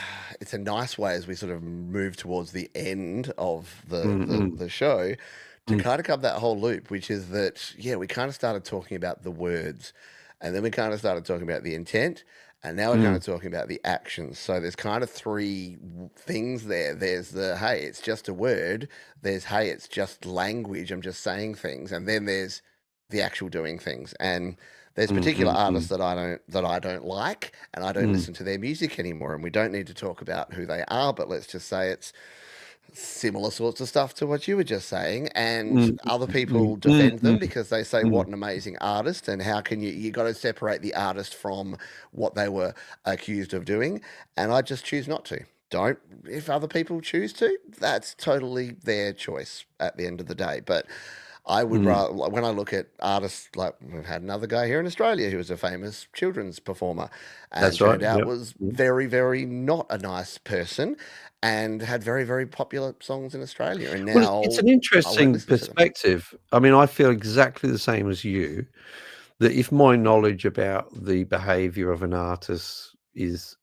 it's a nice way as we sort of move towards the end of mm, mm, the show to mm, kind of cover that whole loop, which is that, yeah, we kind of started talking about the words, and then we kind of started talking about the intent, and now we're kind mm, of talking about the actions. So there's kind of things there. There's the, hey, it's just a word. There's, hey, it's just language. I'm just saying things. And then there's the actual doing things. And there's mm, particular mm, mm, artists that I don't like, and I don't mm, listen to their music anymore. And we don't need to talk about who they are, but let's just say it's similar sorts of stuff to what you were just saying. And mm, other mm, people mm, defend them mm, because they say, mm. "What an amazing artist!" And how can you got to separate the artist from what they were accused of doing? And I just choose not to. Don't. If other people choose to, that's totally their choice at the end of the day. But I would Mm, rather, like, when I look at artists, like we've had another guy here in Australia who was a famous children's performer and that's right. turned out Yep. was Mm. very, very not a nice person and had very, very popular songs in Australia. And Well, it's now an I won't interesting listen to them. perspective. I mean, I feel exactly the same as you, that if my knowledge about the behavior of an artist is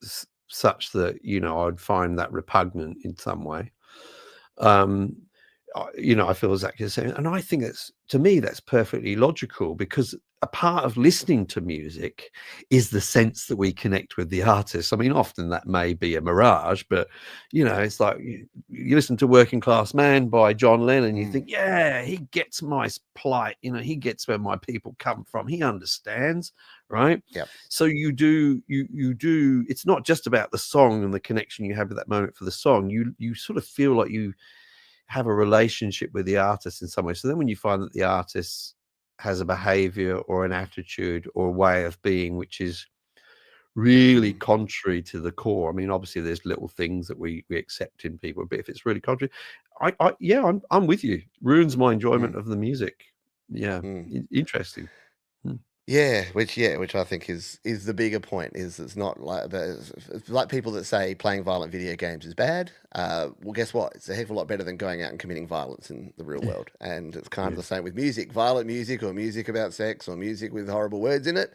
such that, I'd find that repugnant in some way, um, I feel exactly the same. And I think to me, that's perfectly logical because a part of listening to music is the sense that we connect with the artist. I mean, often that may be a mirage, but it's like you listen to Working Class Man by John Lennon, you Mm, think, yeah, he gets my plight, he gets where my people come from, he understands, right? yep. So you do, it's not just about the song and the connection you have at that moment for the song. You sort of feel like you have a relationship with the artist in some way. So then when you find that the artist has a behavior or an attitude or a way of being which is really Mm, contrary to the core. I mean, obviously there's little things that we accept in people, but if it's really contrary, I'm with you. Ruins my enjoyment mm, of the music. Yeah. mm. Interesting. Mm, Which I think is the bigger point. Is it's not like it's like people that say playing violent video games is bad. Well, guess what? It's a heck of a lot better than going out and committing violence in the real yeah. world. And it's kind of Yeah. the same with music. Violent music or music about sex or music with horrible words in it.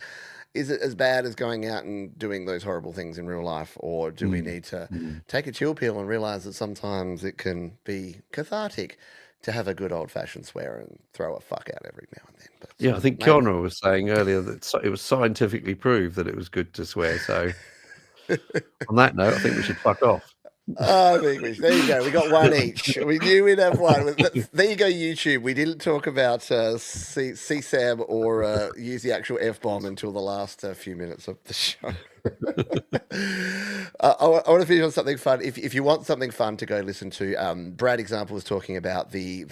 Is it as bad as going out and doing those horrible things in real life, or do we Mm, need to mm. take a chill pill and realize that sometimes it can be cathartic to have a good old fashioned swear and throw a fuck out every now and then? Yeah, I But think maybe. Kiana was saying earlier that it was scientifically proved that it was good to swear. So on that note, I think we should fuck off. I think there you go. We got one each. We knew we'd have one. There you go, YouTube. We didn't talk about CSAM or use the actual F bomb until the last few minutes of the show. I want to finish on something fun. If you want something fun to go listen to, Brad Example was talking about the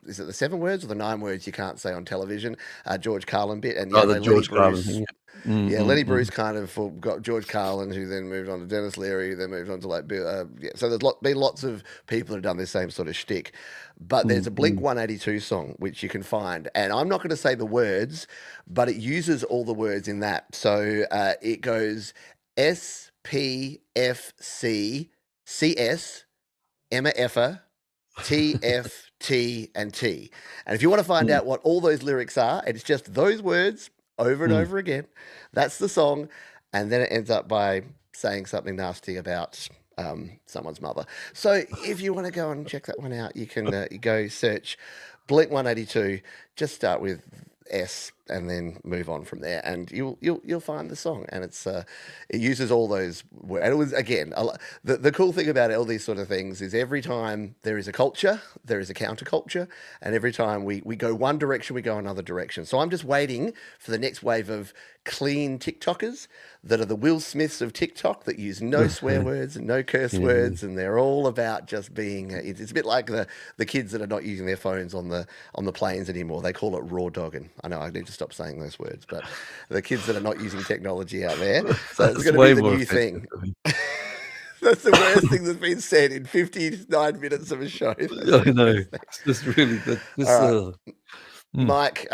is it the 7 words or the 9 words you can't say on television? George Carlin bit, and yeah, Oh, the no, Lenny George Carlin thing, Bruce. yeah. Mm, Yeah, mm, Lenny mm, Bruce kind of got George Carlin, who then moved on to Dennis Leary, who then moved on to like Bill. Yeah, so there's been lots of people who've done this same sort of shtick. But there's mm, a Blink mm, 182 song which you can find, and I'm not going to say the words, but it uses all the words in that. So it goes SPFCCS Emma Effa TFT and T. And if you want to find mm, out what all those lyrics are, it's just those words over and mm. over again. That's the song. And then it ends up by saying something nasty about someone's mother. So if you want to go and check that one out, you can you go search Blink 182. Just start with S and then move on from there, and you'll find the song, and it uses all those words. And it was again the cool thing about all these sort of things is every time there is a culture, there is a counterculture, and every time we go one direction, we go another direction. So I'm just waiting for the next wave of clean TikTokers that are the Will Smiths of TikTok that use no swear words and no curse Yeah. words, and they're all about just being. It's a bit like the kids that are not using their phones on the planes anymore. They call it raw dogging. I know I need to stop saying those words, but the kids that are not using technology out there. So it's That's going to be way the more new offensive thing. to me. That's the worst thing that's been said in 59 minutes of a show. That's I the know. worst thing. It's just really that All this right. Mm. Mike,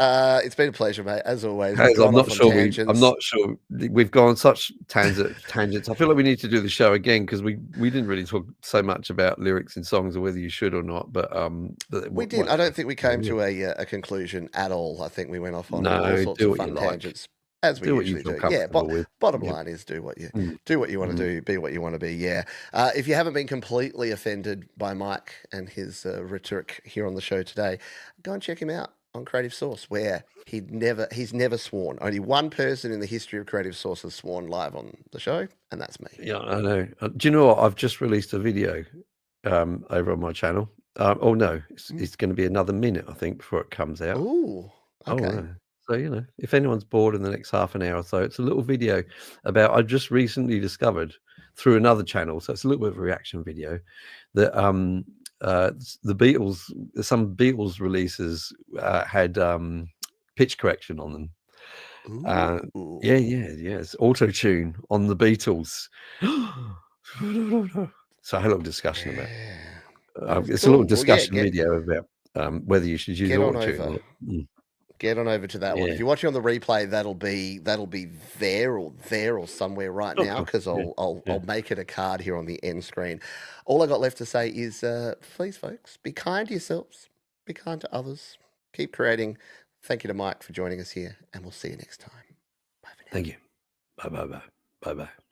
it's been a pleasure, mate. As always, we've Has gone off on I'm tangents. not sure we've gone on such tangents. I feel like we need to do the show again because we didn't really talk so much about lyrics in songs or whether you should or not, but We what didn't. I don't think we came yeah. to a conclusion at all. I think we went off on all No, sorts do of what you fun like. tangents, as we Do what you usually feel do. Yeah, but comfortable with. bottom Yep. line is Mm, do what you want to mm. do, be what you want to be. Yeah. If you haven't been completely offended by Mike and his rhetoric here on the show today, go and check him out on Creative Source, where he's never sworn. Only one person in the history of Creative Source has sworn live on the show, and that's me. Yeah, I know. Do you know what? I've just released a video over on my channel. Oh no, Mm. it's going to be another minute, I think, before it comes out. Ooh, Oh, okay. wow. So, if anyone's bored in the next half an hour or so, it's a little video about I just recently discovered through another channel, so it's a little bit of a reaction video, that the Beatles, some Beatles releases had pitch correction on them. Uh, yeah, Ooh. yeah, yeah. It's auto tune on the Beatles. So I had a little discussion about. Yeah. That's It's a little cool. Well, yeah, discussion video about whether you should use get on auto tune or over. not. Mm, Get on over to that one. yeah. If you're watching on the replay, that'll be there or somewhere right Oh, now cool. because Yeah, I'll yeah. make it a card here on the end screen. All I got left to say is, please, folks, be kind to yourselves, be kind to others, keep creating. Thank you to Mike for joining us here, and we'll see you next time. Bye for now. Thank you. Bye bye bye. Bye bye.